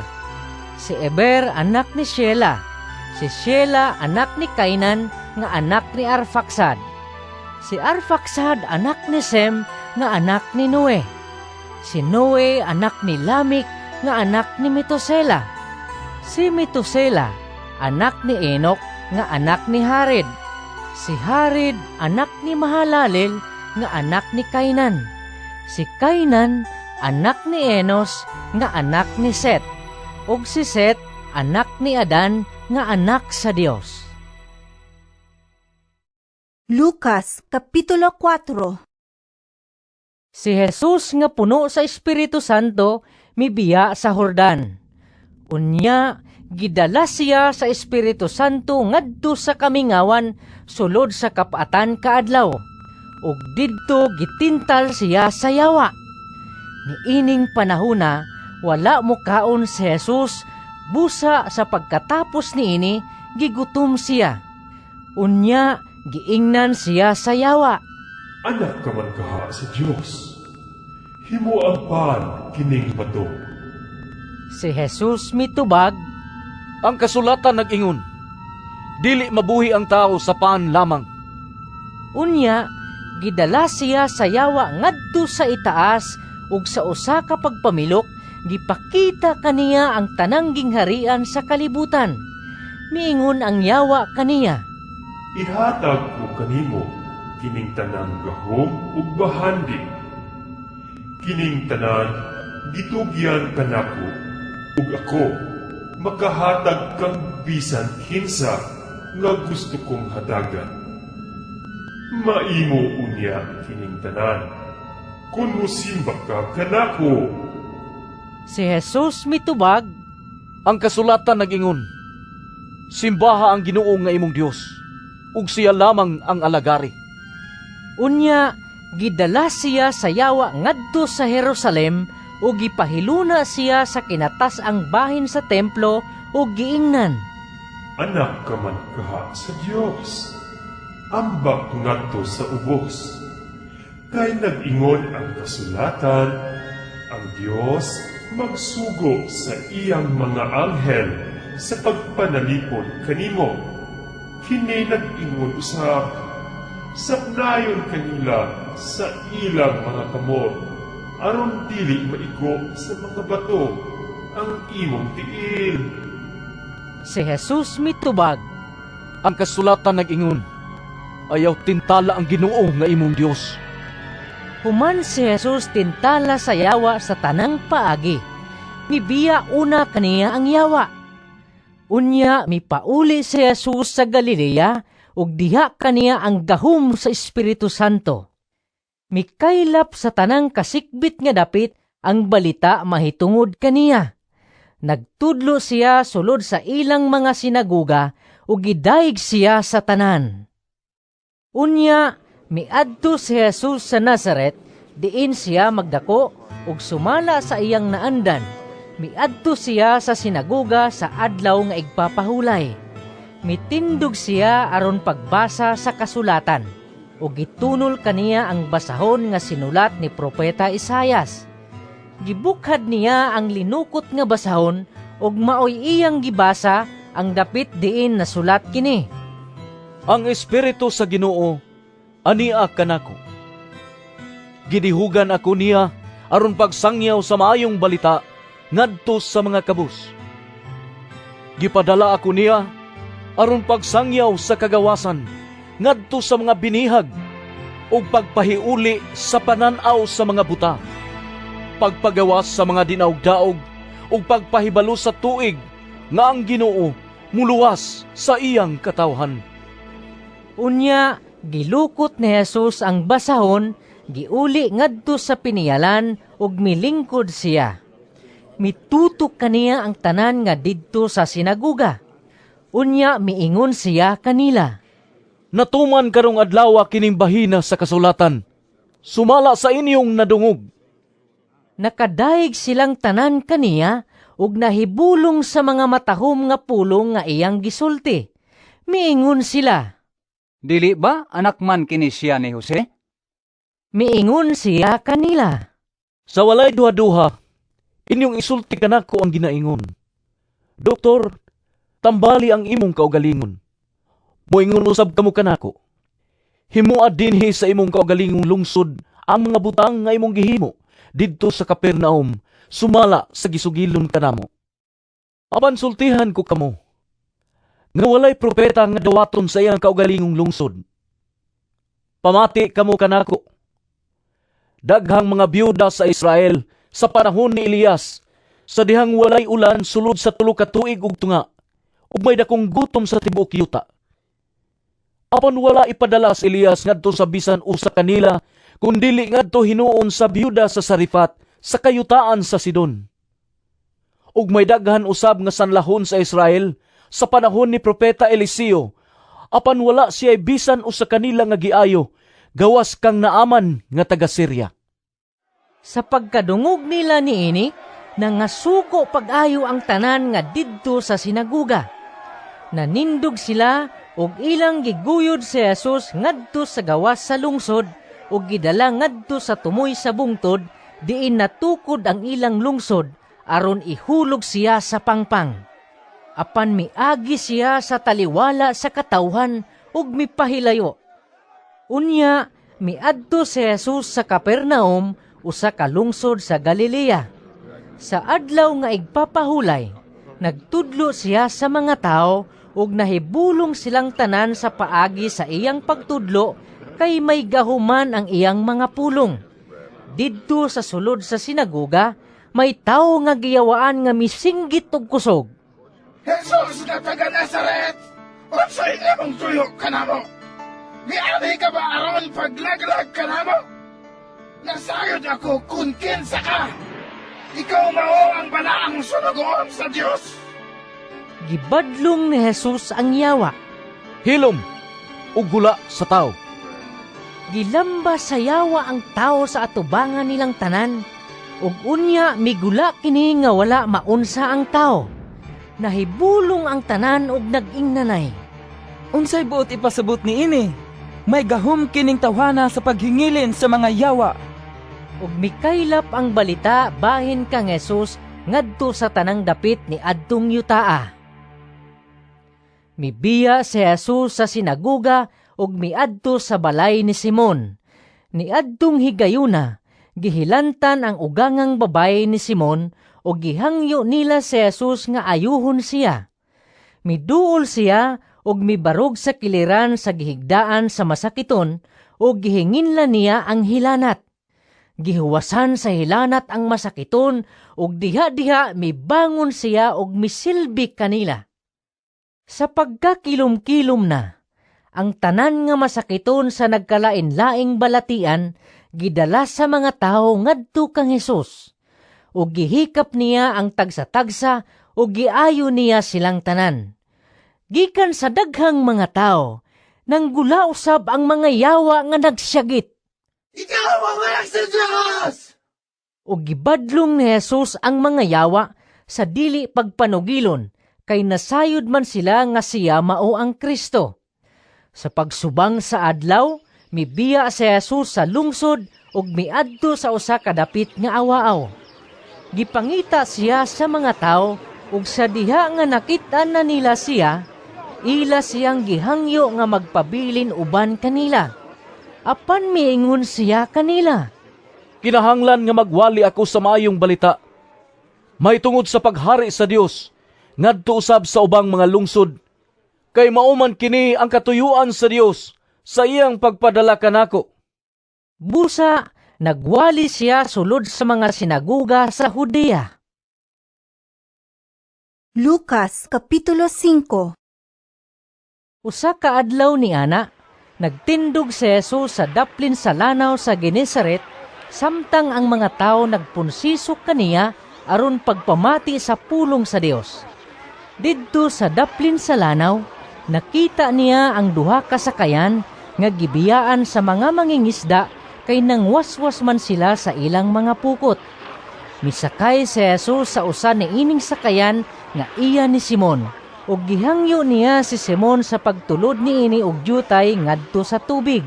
Si Eber anak ni Shela. Si Shela anak ni Kainan, nga anak ni Arfaksad. Si Arfaksad anak ni Sem, nga anak ni Noe. Si Noe anak ni Lamik, nga anak ni Metusela. Si Metusela anak ni Enok, nga anak ni Harid. Si Harid anak ni Mahalalel, nga anak ni Kainan. Si Kainan anak ni Enos, nga anak ni Set. Ug si Set anak ni Adan, nga anak sa Dios. Lucas Kapitulo 4. Si Jesus nga puno sa Espiritu Santo mibiya sa Jordan. Unya gidala siya sa Espiritu Santo ngadto sa kamingawan sulod sa kapatan kaadlaw. Ug didto gitintal siya sa yawa. Niining panahona wala mo kaon si Jesus, busa sa pagkatapos niini gigutom siya. Unya giingnan siya sa yawa. Anak ka man kaha sa Diyos. Himo ang pan kining bato. Si Jesus mitubag, ang kasulatan nag-ingon, dili mabuhi ang tao sa pan lamang. Unya, gidala siya sa yawa ngadto sa itaas ug sa usa ka pagpamilok gipakita kaniya ang tanang gingharian sa kalibutan. Miingon ang yawa kaniya, Ihatag ko kanimo kining tanang gahom ug bahandi. Kining tanan gitugyan kanako ug ako makahatag kang bisan kinsa nga gusto kong hatagan. Maimo unya kining tanan kun musimba ka kanako. Si Jesus mitubag, ang kasulatan nag-ingon, simbaha ang Ginoo nga imong Dios, ug siya lamang ang alagari. Unya, gidala siya sa yawa ngadto sa Jerusalem ug gipahiluna siya sa kinatas-ang bahin sa templo ug giingnan, Anak ka man kaha sa Dios. Ambak ngadto sa ubos. Kay nag-ingon ang kasulatan, ang Dios magsugo sa iyang mga anghel sa pagpanalipod kanimo. Kini nag-ingon usab, sapnayon kanila sa ilang mga kamot, aron dili maigo sa mga bato, ang imong tiil. Si Jesus mitubag, Ang kasulatan nag-ingon, ayaw tintala ang Ginoo nga imong Dios. human si Jesus tintala sa yawa sa tanang paagi. Mibiya una kaniya ang yawa. Unya mipauli si Jesus sa Galilea ug diha kaniya ang gahom sa Espiritu Santo. Mikaylap sa tanang kasikbit nga dapit ang balita mahitungod kaniya. Nagtudlo siya sulod sa ilang mga sinaguga ug gidaig siya sa tanan. Unya miadto si Jesus sa Nazaret, diin siya magdako ug sumala sa iyang naandan. Miadto siya sa sinaguga sa adlaw nga igpapahulay. Mitindog siya aron pagbasa sa kasulatan ug gitunol kaniya ang basahon nga sinulat ni Propeta Isaias. Gibukhad niya ang linukot nga basahon ug maoy iyang gibasa ang dapit diin nasulat kini. Ang Espiritu sa Ginoo ania kanako. Gidihugan ako niya aron pagsangyaw sa maayong balita ngadto sa mga kabus. Gipadala ako niya aron pagsangyaw sa kagawasan ngadto sa mga binihag ug pagpahiuli sa pananaw sa mga buta, pagpagawas sa mga dinaog-daog ug pagpahibalo sa tuig nga ang Ginoo muluwas sa iyang katawhan. Unya gilukot ni Jesus ang basahon, giuli ngadto sa piniyalan ug milingkod siya. Mitutok kaniya ang tanan nga didto sa sinaguga. Unya miingon siya kanila, Natuman karong adlaw kining bahina sa kasulatan, sumala sa inyong nadungog. Nakadaig silang tanan kaniya ug nahibulong sa mga matahom nga pulong nga iyang gisulti. Miingon sila, Dili ba anak man kini siya ni Jose? Miingon siya kanila, Sa walay duha-duha, inyong isulti kanako ang ginaingon. Doktor, tambali ang imong kaugalingon. Moingon usab kamo kanako. Himuad dinhi sa imong kaugalingong lungsod ang mga butang nga imong gihimo didto sa Capernaum, sumala sa gisugilon kanamo. Apan sultihan ko kamo, nga walay propeta nga dawaton sa iyang kaugalingong lungsod. Pamati kamo kanako. Daghang mga byuda sa Israel sa panahon ni Elias, sa dihang walay ulan sulod sa 3 ka tuig ug tunga, ug may dakong gutom sa tibuok yuta. Apan wala ipadala si Elias ngadto sa bisan usa kanila, kundili ngadto hinuon sa byuda sa Sarifat sa kayutaan sa Sidon. Ug may daghan usab nga sanlahon sa Israel sa panahon ni Propeta Eliseo, apan wala siya bisan usa kanila nga giayo, gawas kang Naaman nga taga Syria. sa pagkadungog nila niini, nangasuko pag-ayo ang tanan nga didto sa sinaguga. Nanindog sila ug ilang giguyod si Jesus ngadto sa gawas sa lungsod ug gidala ngadto sa tumoy sa bungtod diin natukod ang ilang lungsod aron ihulog siya sa pangpang. Apan miagi siya sa taliwala sa katawhan ug mipahilayo. Unya miadto si Jesus sa Capernaum, usa ka lungsod sa Galilea. Sa adlaw nga igpapahulay, nagtudlo siya sa mga tao ug nahibulong silang tanan sa paagi sa iyang pagtudlo kay may gahuman ang iyang mga pulong. Didto sa sulod sa sinagoga, may tao nga giyawaan nga misinggit og kusog. Jesus na taga Nazaret, unsay imong tuyo kanamo? Miari ka ba aron paglaglag kanamo? Nasayod ako kung kinsa ka. Ikaw mao ang balaang sunugon sa Dios. Gibadlong ni Jesus ang yawa. Hilom ug gula sa tao. Gilamba sa yawa ang tao sa atubangan nilang tanan, ug unya migula kini nga wala maunsa ang tao. Nahibulong ang tanan ug nag-ingnanay. Unsay buot ipasabot ni ini? May gahom kining tawhana sa paghingilin sa mga yawa. Ug mikaylap ang balita bahin kang Jesus ngadto sa tanang dapit ni adtong yutaa. Mibiya si Jesus sa sinaguga ug miadto sa balay ni Simon. Ni adtong higayuna, gihilantan ang ugangang babay ni Simon o gihangyo nila si Jesus nga ayuhon siya. Miduol siya og mibarog sa kiliran sa gihigdaan sa masakiton o gihinginla niya ang hilanat. Gihuwasan sa hilanat ang masakiton ug diha-diha mibangon siya og misilbi kanila. Sa pagkakilom-kilom na, ang tanan nga masakiton sa nagkalain-laing balatian gidala sa mga tao ngadto kang Hesus. Ug gihikap niya ang tagsa-tagsa ug giayo niya silang tanan. Gikan sa daghang mga tao, nanggula usab ang mga yawa nga nagsyagit. Ikaw ang anak sa Diyos! O gibadlong ni Jesus ang mga yawa sa dili pagpanugilon, kay nasayod man sila nga siya mao ang Kristo. Sa pagsubang sa adlaw, mibiya si Jesus sa lungsod ug miadto sa usa ka dapit nga awaaw. Gipangita siya sa mga tao ug sa diha nga nakit-an na nila siya, ila siyang gihangyo nga magpabilin uban kanila. Apan miingon siya kanila, Kinahanglan nga magwali ako sa maayong balita. May tungod sa paghari sa Dios, ngadto usab sa ubang mga lungsod, kay mauman kini ang katuyuan sa Dios sa iyang pagpadala kanako. Busa, nagwali siya sulod sa mga sinaguga sa Judea. Lucas Kapitulo 5. Usa ka adlaw ni ana, nagtindog si Jesus sa daplin sa lanaw sa Genesaret, samtang ang mga tao nagpunsisok kaniya aron pagpamati sa pulong sa Dios. Didto sa daplin sa lanaw, nakita niya ang duha ka sakayan nga gibiyaan sa mga mangingisda kay nangwaswas man sila sa ilang mga pukot. Misakay si Jesus sa usa ni ining sakayan nga iya ni Simon, ug gihangyo niya si Simon sa pagtulod niini og dyutay ngadto sa tubig.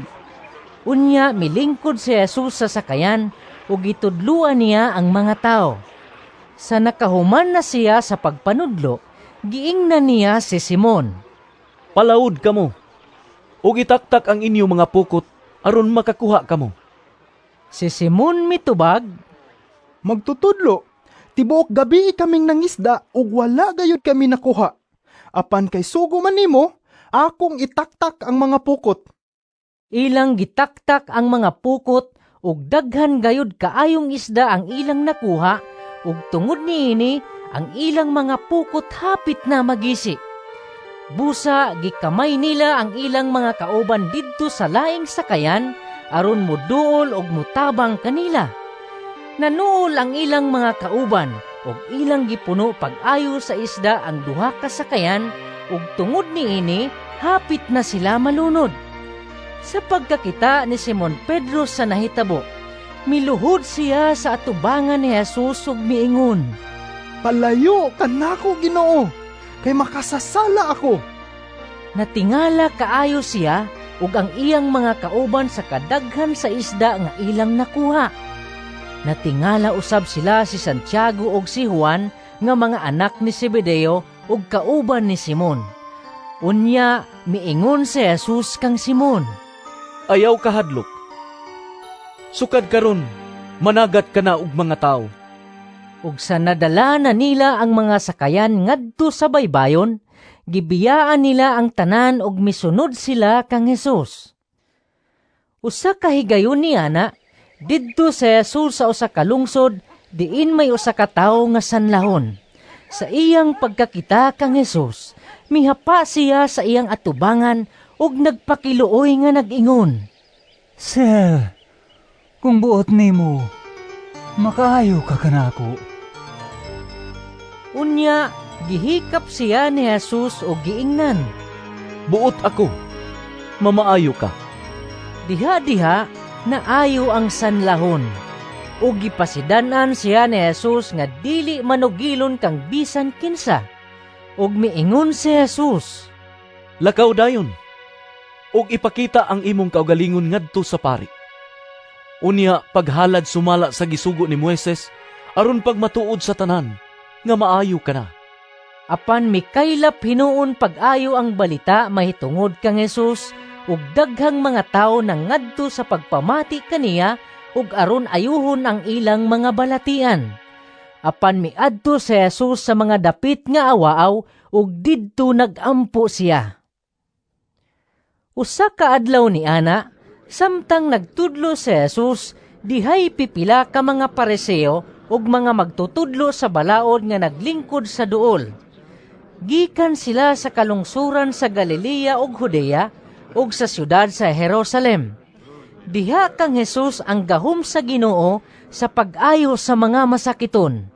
Unya milingkod si Jesus sa sakayan ug gitudluan niya ang mga tao. Sa nakahuman na siya sa pagpanudlo, giingnan niya si Simon. Palawod kamo, ug itaktak ang inyo mga pukot aron makakuha kamo. Si Simon mitubag, Magtutudlo, tibuok gabi kaming nangisda ug wala gayud kami nakuha. Apan kay sugo man nimo, akong itaktak ang mga pukot. Ilang gitaktak ang mga pukot ug daghan gayud kaayong isda ang ilang nakuha ug tungod niini ang ilang mga pukot hapit na magisi. Busa gikamay nila ang ilang mga kauban didto sa laing sakayan aron moduol og mutabang kanila. Nanuol ang ilang mga kauban ug ilang gipuno pag-ayo sa isda ang duha ka sakayan ug tungod niini hapit na sila malunod. Sa pagkakita ni Simon Pedro sa nahitabo, miluhod siya sa atubangan ni Jesus ug miingon, Palayo kanako Ginoo, kay makasasala ako. Natingala kaayo siya ug ang iyang mga kauban sa kadaghan sa isda nga ilang nakuha. Natingala usab sila si Santiago ug si Juan nga mga anak ni Zebedeo ug kauban ni Simon. Unya miingon si Jesus kang Simon, Ayaw kahadlok. Sukad karon, managat ka na og mga tao. Ug sa nadala na nila ang mga sakayan ngadto sa baybayon, gibiyaan nila ang tanan ug misunod sila kang Jesus. Usa ka higayon ni ana, didto si Jesus sa usa ka lungsod, diin may usa ka tawo nga sanlahon. Sa iyang pagkakita kang Jesus, mihapa siya sa iyang atubangan ug nagpakiluoy nga nag-ingon, Sir, kung buot nimo, makaayo ka kanako. Unya, gihikap siya ni Jesus o giingnan, Buot ako, mamaayo ka. Diha-diha, naayo ang sanlahon. O gipasidanan siya ni Jesus nga dili manugilon kang bisan kinsa. Og miingon si Jesus, Lakaw dayon, og ipakita ang imong kaugalingon ngadto sa pari. Unya paghalad sumala sa gisugo ni Moises, aron pagmatuod sa tanan, nga maayo ka na. Apan mikaylap hinuon pag-ayo ang balita mahitungod kang Jesus, ug daghang mga tao nang ngadto sa pagpamati kaniya ug aron ayuhon ang ilang mga balatian. Apan miadto si Jesus sa mga dapit nga awaaw ug didto nagampo siya. Usa ka adlaw ni ana, samtang nagtudlo si Jesus, dihay pipila ka mga Pariseo ug mga magtutudlo sa balaod nga naglingkod sa duol. Gikan sila sa kalungsuran sa Galilea ug Judea ug sa syudad sa Jerusalem. Diha kang Jesus ang gahom sa Ginoo sa pag-ayo sa mga masakiton.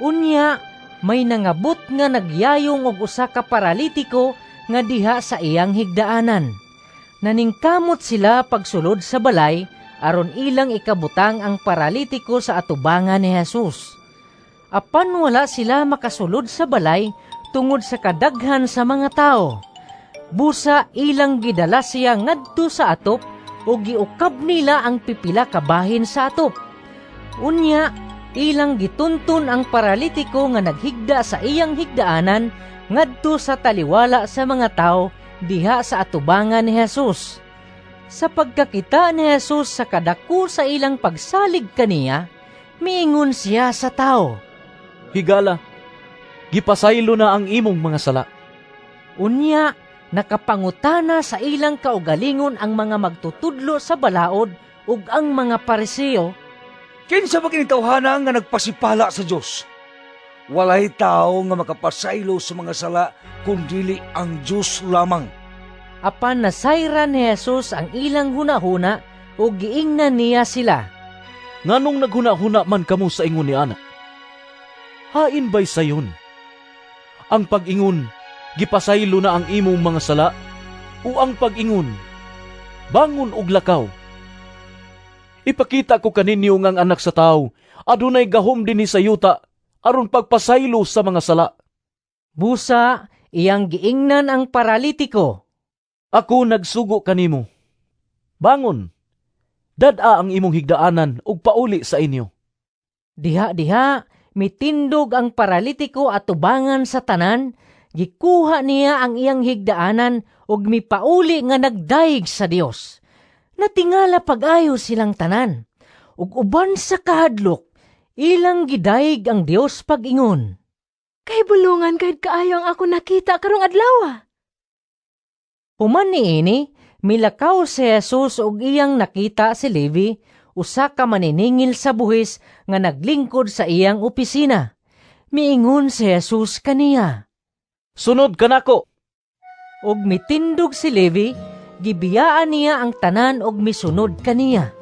Unya, may nangabot nga nagyayong og usa ka paralitiko nga diha sa iyang higdaanan. Naningkamot sila pagsulod sa balay aron ilang ikabutang ang paralitiko sa atubangan ni Jesus. Apan wala sila makasulod sa balay tungod sa kadaghan sa mga tao. Busa ilang gidala siya ngadto sa atop o giukab nila ang pipila ka bahin sa atop. Unya, ilang gituntun ang paralitiko nga naghigda sa iyang higdaanan ngadto sa taliwala sa mga tao diha sa atubangan ni Jesus. Sa pagkakita ni Jesus sa kadako sa ilang pagsalig kaniya, miingon siya sa tao, Higala, gipasaylo na ang imong mga sala. Unya, nakapangutana sa ilang kaugalingon ang mga magtutudlo sa balaod ug ang mga Pariseo, Kinsa ba kinitawhana nga nagpasipala sa Dios? Walay tao nga makapasaylo sa mga sala kundili ang Dios lamang. Apan nasayran ni Jesus ang ilang hunahuna ug giingnan niya sila. Nganong naghuna-huna man kamo sa ingon ni ana? Hain ba'y sayon? Ang pag-ingon, gipasaylo na ang imong mga sala, o ang pag-ingon, bangon og lakaw? Ipakita ko kaninyo ngang anak sa tao, adunay gahom dinhi sa yuta, aron pagpasaylo sa mga sala. Busa, iyang giingnan ang paralitiko. Ako nagsugo kanimo. Bangon, dad-a ang imong higdaanan ug pauli sa inyo. Diha, mitindog ang paralitiko at tubangan sa tanan, gikuha niya ang iyang higdaanan ug mipauli nga nagdaig sa Dios. Natingala pag-ayo silang tanan, ug uban sa kahadlok, ilang gidaig ang Dios pag-ingon. Kay bulungan kahit kaayo ang ako nakita karong adlaw. Human niini, milakaw si Jesus ug iyang nakita si Levi, usa ka maniningil sa buhis nga naglingkod sa iyang opisina. Miingon si Jesus kaniya, Sunod kanako. Og mitindog si Levi, gibiyaan niya ang tanan og misunod kaniya.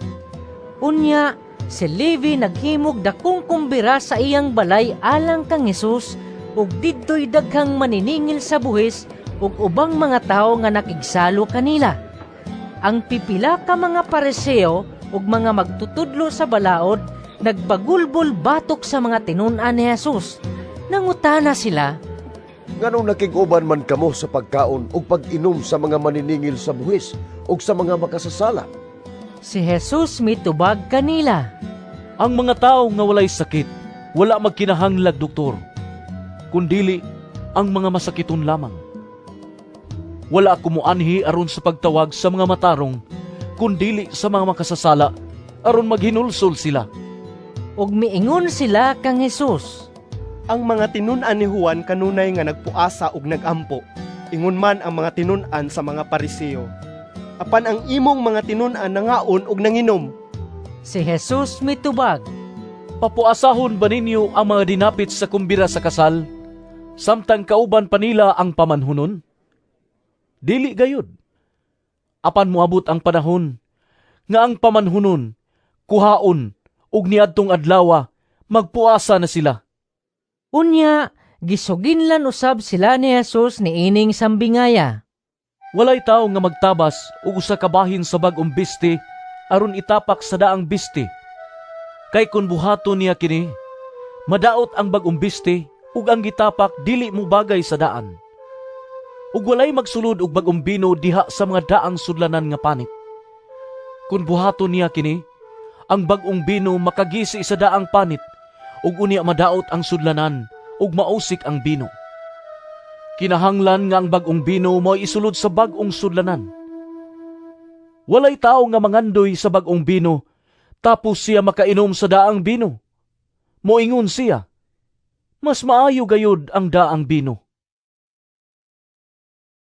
Unya, si Levi naghimog dakong kumbira sa iyang balay alang kang Jesus ug didtoy daghang maniningil sa buhis ug ubang mga tao nga nakigsalo kanila. Ang pipila ka mga Pariseo ug mga magtutudlo sa balaod nagbagulbol batok sa mga tinun-an ni Jesus. Nangutana sila, Nganong nakig-uban man kamo sa pagkaon ug pag-inom sa mga maniningil sa buhis ug sa mga makasasala? Si Jesus mitubag kanila, Ang mga tao nga walay sakit, wala magkinahanglag doktor, kundili ang mga masakiton lamang. Wala ako moanhi aron sa pagtawag sa mga matarong, kundili sa mga makasasala, aron maghinulsol sila. ug miingon sila kang Jesus, Ang mga tinun-an ni Juan kanunay nga nagpuasa ug nagampo, ingon man ang mga tinun-an sa mga Pariseo. Apan ang imong mga tinun-an nangaon ug nanginom. Si Jesus mitubag, Papuasahon ba ninyo ang mga dinapit sa kumbira sa kasal, samtang kauban pa nila ang pamanhunon? Dili gayud. Apan moabot ang panahon, nga ang pamanhunon, kuhaon, ug niadtong adlawa, magpuasa na sila. Unya, gisuginlan usab sila ni Jesus ni ining sambingaya. Walay tao nga magtabas ug usa ka bahin sa bag-ong biste aron itapak sa daang biste. Kay kun buhaton niya kini, madaot ang bag-ong biste ug ang gitapak dili mo bagay sa daan. Ug walay magsulod og bag-ong bino diha sa mga daang sudlanan nga panit. Kun buhaton niya kini, ang bag-ong bino makagisi sa daang panit ug unya madaot ang sudlanan ug mausik ang bino. Kinahanglan nga ang bag-ong bino mo isulod sa bag-ong sudlanan. Walay tao nga mangandoy sa bag-ong bino tapos siya makainom sa daang bino. Moingon siya, mas maayo gayud ang daang bino.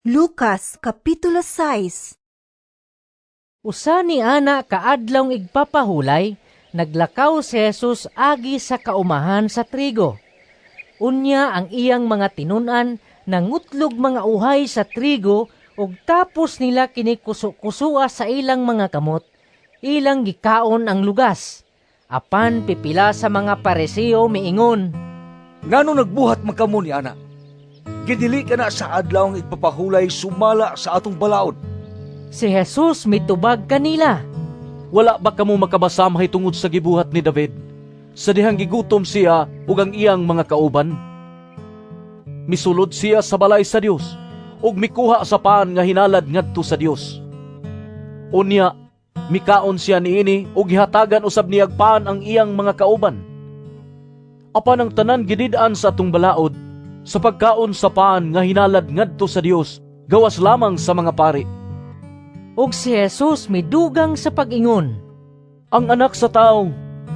Lucas Kapitulo 6. Usa ni ana kaadlawng igpapahulay, naglakaw si Jesus agi sa kaumahan sa trigo. Unya ang iyang mga tinunan nangutlog mga uhay sa trigo ug tapos nila kinikuso-kusua sa ilang mga kamot, ilang gikaon ang lugas. Apan pipila sa mga Pariseo miingon, Ngano nagbuhat man kamo ni ana? Gidili ka na sa adlaw ang igpapahulay sumala sa atong balaod. Si Jesus mitubag kanila, Wala ba kamo makabasa mahitungod sa gibuhat ni David? Sa dihang gigutom siya ug ang iyang mga kauban. Misulod siya sa balay sa Dios ug mikuha sa paan nga hinalad ngadto sa Dios. Unya, mikaon siya niini ug gihatagan usab niyag paan ang iyang mga kauban. Apan ang tanan gidid-an sa atong balaod sa pagkaon sa paan nga hinalad ngadto sa Dios, gawas lamang sa mga pari. ug si Jesus midugang sa pag-ingon, Ang anak sa tao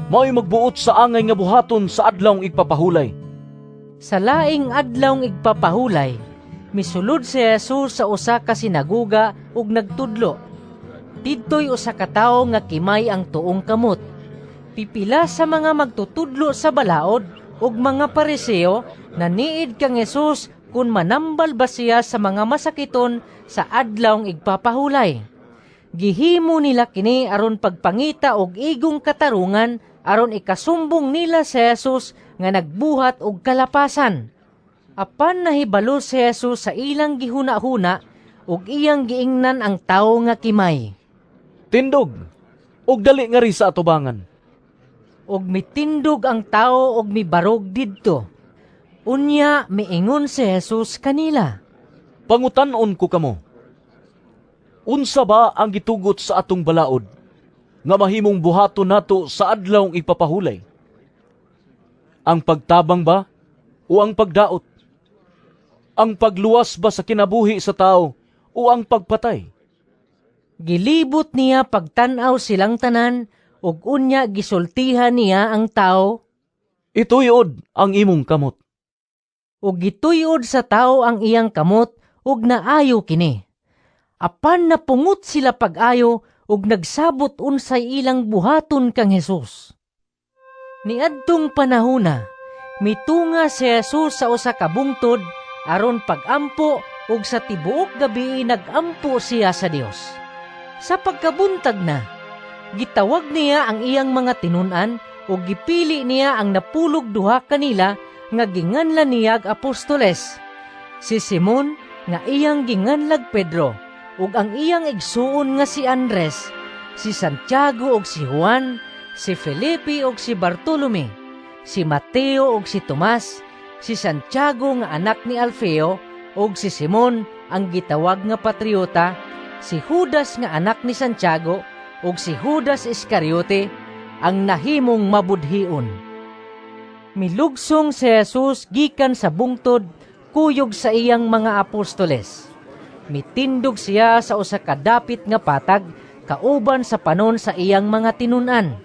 mao'y magbuot sa angay nga buhaton sa adlawng igpapahulay. Sa laing adlawng igpapahulay, misulod si Jesus sa usa ka sinaguga ug nagtudlo. Didtoy usa ka tawo nga kimay ang tuong kamot. Pipila sa mga magtutudlo sa balaod ug mga Pariseo naniid kang Jesus kung manambal ba siya sa mga masakiton sa adlawng igpapahulay. Gihimo nila kini aron pagpangita og igong katarungan aron ikasumbong nila si Jesus nga nagbuhat og kalapasan. Apan nahibalo si Jesus sa ilang gihuna-huna ug iyang giingnan ang tawo nga kimay. Tindog, ug dali nga ri sa atubangan. Ug mitindog ang tawo ug mibarog didto. Unya miingon si Jesus kanila, Pangutan-on ko kamo. Unsa ba ang gitugot sa atong balaod nga mahimong buhaton nato sa adlawng ipapahulay? Ang pagtabang ba o ang pagdaot? Ang pagluwas ba sa kinabuhi sa tao o ang pagpatay? Gilibot niya pagtan-aw silang tanan ug unya gisultihan niya ang tao. Ituyod ang imong kamot. Ug gituyod sa tao ang iyang kamot ug naayo kini. Apan napungot sila pag-ayo ug nagsabot unsay ilang buhaton kang Jesus. Niadtong panahona, mitunga si Jesus sa usa ka bungtod aron pag-ampo ug sa tibuok gabi nag-ampo siya sa Dios. Sa pagkabuntag na, gitawag niya ang iyang mga tinun-an ug gipili niya ang napulog duha kanila nga ginganlan niyag apostoles. Si Simon nga iyang ginganlag Pedro ug ang iyang igsuon nga si Andres, si Santiago ug si Juan, si Felipe ug si Bartolome, si Mateo ug si Tomas, si Santiago nga anak ni Alfeo ug si Simon ang gitawag nga Patriota, si Judas nga anak ni Santiago ug si Judas Iscariote ang nahimong mabudhion. Milugsong si Jesus gikan sa bungtod kuyog sa iyang mga apostoles. Mitindog siya sa usa ka dapit nga patag kauban sa panon sa iyang mga tinun-an.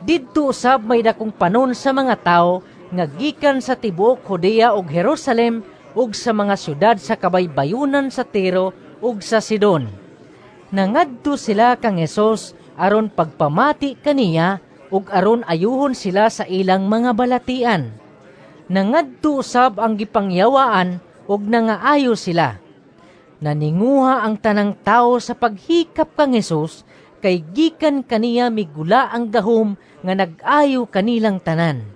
Didto usab may dakong panon sa mga tao nga gikan sa tibuok Judea ug Jerusalem ug sa mga syudad sa kabaybayunan sa Tiro ug sa Sidon. Nangadto sila kang Jesus aron pagpamati kaniya ug aron ayuhon sila sa ilang mga balatian. Nangadto usab ang gipangyawaan ug nangaayo sila. Naninguha ang tanang tao sa paghikap kang Jesus kay gikan kaniya migula ang gahom nga nag-ayo kanilang tanan.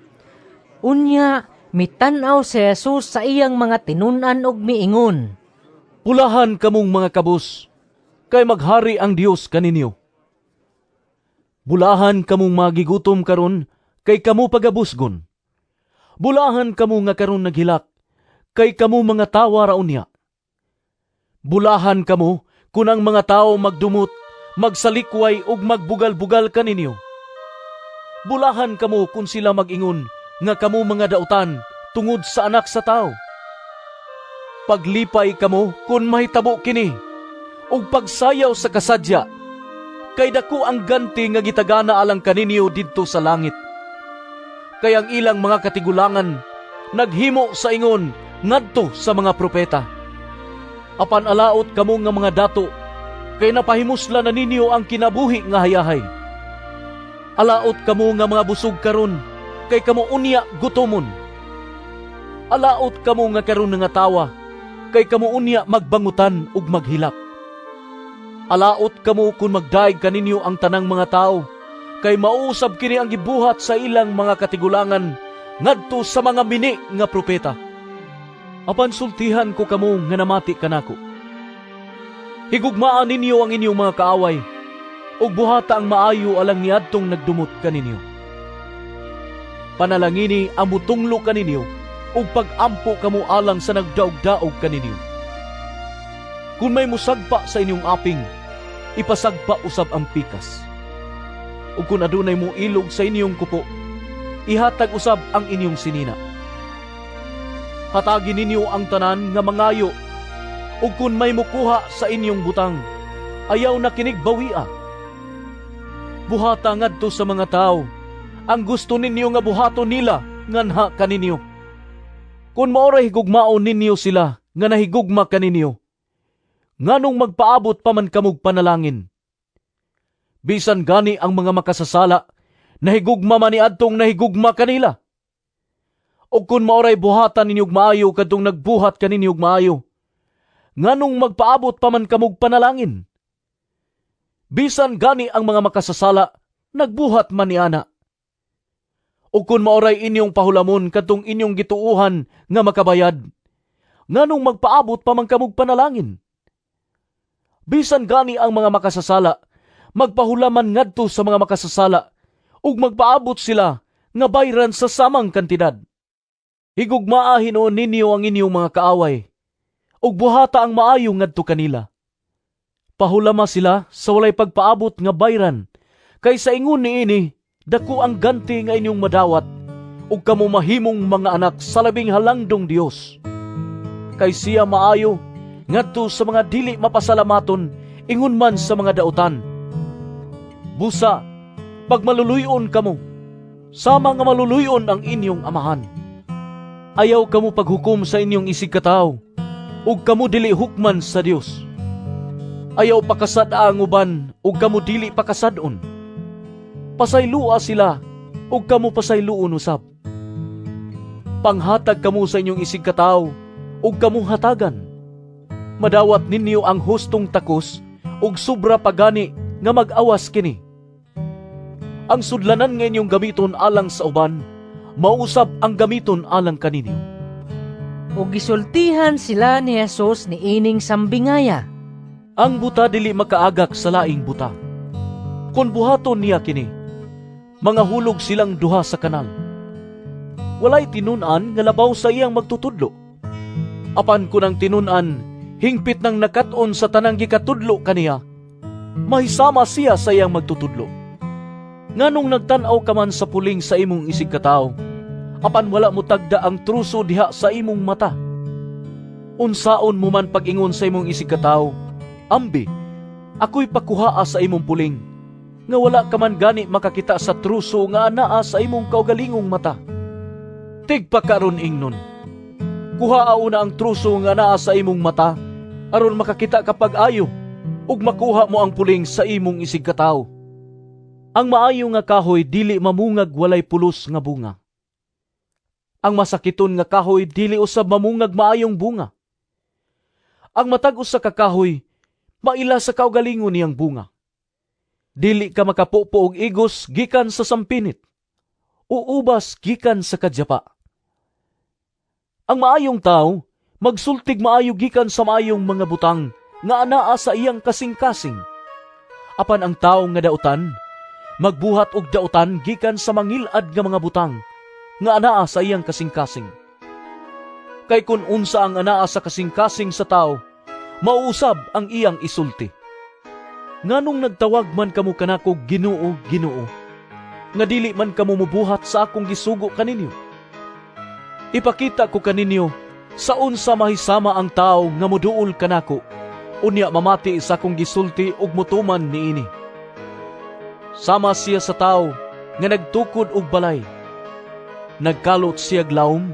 Unya mitan-aw si Jesus sa iyang mga tinun-an ug miingon, Pulahan kamong mga kabus, kay maghari ang Dios kaninyo. Bulahan kamong magigutom karon, kay kamo pagabusgon. Bulahan kamo nga karon naghilak, kay kamo mga tawa raon niya. Bulahan kamo kun ang mga tao magdumot, magsalikway ug magbugal-bugal kaninyo. Bulahan kamo kun sila magingon nga kamo mga dautan tungod sa anak sa tao. Paglipay kamo kun mahitabo kini, ug pagsayaw sa kasadya, kay dako ang ganti nga gitagana alang kaninyo didto sa langit. kay ang ilang mga katigulangan naghimo sa ingon ngadto sa mga propeta. Apan alaot kamo nga mga dato, kay napahimusla na ninyo ang kinabuhi nga hayahay. Alaot kamo nga mga busog karon, kay kamo unya gutomon. Alaot kamo nga karon nga tawa, kay kamo unya magbangutan ug maghilak. Alaot kamo kung magdaig kaninyo ang tanang mga tao, kay mauusab kini ang gibuhat sa ilang mga katigulangan ngadto sa mga mini nga propeta. Apan sultihan ko kamo nga namati kanako. Higugmaan ninyo ang inyong mga kaaway, ug buhata ang maayo alang niadtong nagdumot kaninyo. Panalangini ang mutunglo kaninyo, ug pag-ampo kamo alang sa nagdaog-daog kaninyo. Kung may musagpa sa inyong aping, ipasagpa usab ang pikas. Ug kung adunay mo ilog sa inyong kupo, ihatag usab ang inyong sinina. Hatagin ninyo ang tanan nga mangayo, ug kung may mukuha sa inyong butang, ayaw na kinig bawia. Buhata ngadto sa mga tao, ang gusto ninyo nga buhaton nila nganha kaninyo. Kung maoray higugmaon ninyo sila nga nahigugma kaninyo, nganong magpaabot pa man kamog panalangin. Bisan gani ang mga makasasala, nahigugma man niadtong nahigugma kanila. O kung maoray buhatan ninyog maayo kadtong nagbuhat kaninyog maayo, nganong magpaabot pa man kamog panalangin. Bisan gani ang mga makasasala, nagbuhat man niana. O kung maoray inyong pahulamon kadtong inyong gituuhan nga makabayad, nganong magpaabot pa man kamog panalangin. Bisan gani ang mga makasasala, magpahulaman ngadto sa mga makasasala, ug magpaabot sila nga bayran sa samang kantidad. Higugmaa hinuon ninyo ang inyong mga kaaway, ug buhata ang maayo ngadto kanila. Pahulama sila sa walay pagpaabot nga bayran, kay sa ingon niini, dako ang ganti nga inyong madawat, ug kamo mahimong mga anak sa labing halangdong Dios. Kay siya maayo ngadto sa mga dili mapasalamaton, ingon man sa mga dautan. Busa, pag maluluyon kamo, sama nga maluluyon ang inyong amahan. Ayaw kamo paghukom sa inyong isig katao, ug kamo dili hukman sa Dios. Ayaw pakasad ang uban, ug kamo dili pakasadon. Pasaylua sila, ug kamo pasayluon usab. Panghatag kamo sa inyong isig katao, ug kamo hatagan. Madawat ninyo ang hustong takos, ug sobra pagani nga mag-awas kini. Ang sudlanan nga inyong gamiton alang sa uban, mausab ang gamiton alang kaninyo. O gisultihan sila ni Jesus ni ining sambingaya. Ang buta dili makaagak sa laing buta. Kung buhaton niya kini, mga hulog silang duha sa kanal. Walay tinunan nga labaw sa iyang magtutudlo. Apan kunang tinunan, hingpit nang nakaton sa tanang gikatudlo kaniya, mahisama siya sa iyang magtutudlo. Nganong nagtanaw ka man sa puling sa imong isig katao, apan wala mo tagda ang truso diha sa imong mata. Unsaon mo man pag-ingon sa imong isig katao, ambi, ako'y pakuhaa sa imong puling, nga wala ka man gani makakita sa truso nga anaa sa imong kaugalingong mata. Tigpa karon ingnon, kuhaa una ang truso nga anaa sa imong mata, aron makakita kapag ayo, ug makuha mo ang puling sa imong isig katao. Ang maayo nga kahoy dili mamungag walay pulos nga bunga. Ang masakiton nga kahoy dili usab mamungag maayong bunga. Ang matag usa ka kahoy maila sa kaugalingon niyang bunga. Dili ka makapupo og igos gikan sa sampinit, o ubas gikan sa kadyapa. Ang maayong tao magsultig maayo gikan sa maayong mga butang nga anaa sa iyang kasing-kasing. Apan ang tao nga dautan magbuhat og dautan gikan sa mangilad nga mga butang nga anaa sa iyang kasing-kasing. Kay kun unsa ang anaa sa kasing-kasing sa tao, mauusab ang iyang isulti. Nganong nagtawag man kamo kanako Ginoo, Ginoo, nga dili man kamo mubuhat sa akong gisugo kaninyo? Ipakita ko kaninyo sa unsa mahisama ang tao nga moduol kanako, unya mamati sa akong gisulti ug mutuman niini. Sama siya sa tao nga nagtukod og balay, Nagkalot siya glaom,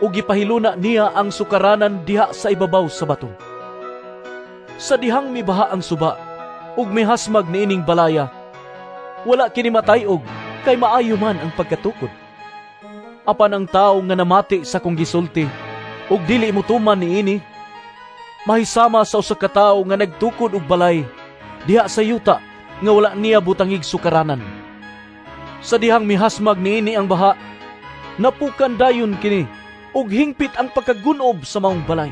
ug gipahiluna niya ang sukaranan diha sa ibabaw sa bato. Sa dihang mibaha ang suba, ug mihasmag niining balaya, wala kini matayog, kay maayo man ang pagkatukod. Apan ang tao nga namati sa kong gisulti, ug dili mutuman niini, mahisama sa usa ka tawo nga nagtukod og balay diha sa yuta nga wala niya butangig sukaranan. Sa dihang mihasmag niini ang baha, napukan dayon kini ug hingpit ang pagkagunob sa maong balay.